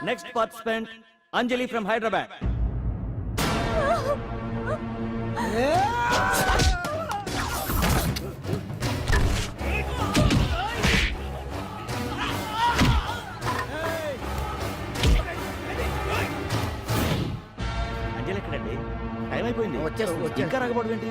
Next participant Anjali from Hyderabad. Anjali ఎక్కడండి? టైం అయిపోయింది. వచ్చేస్తుంది. ఇంకా రాకపోవడం ఏంటి?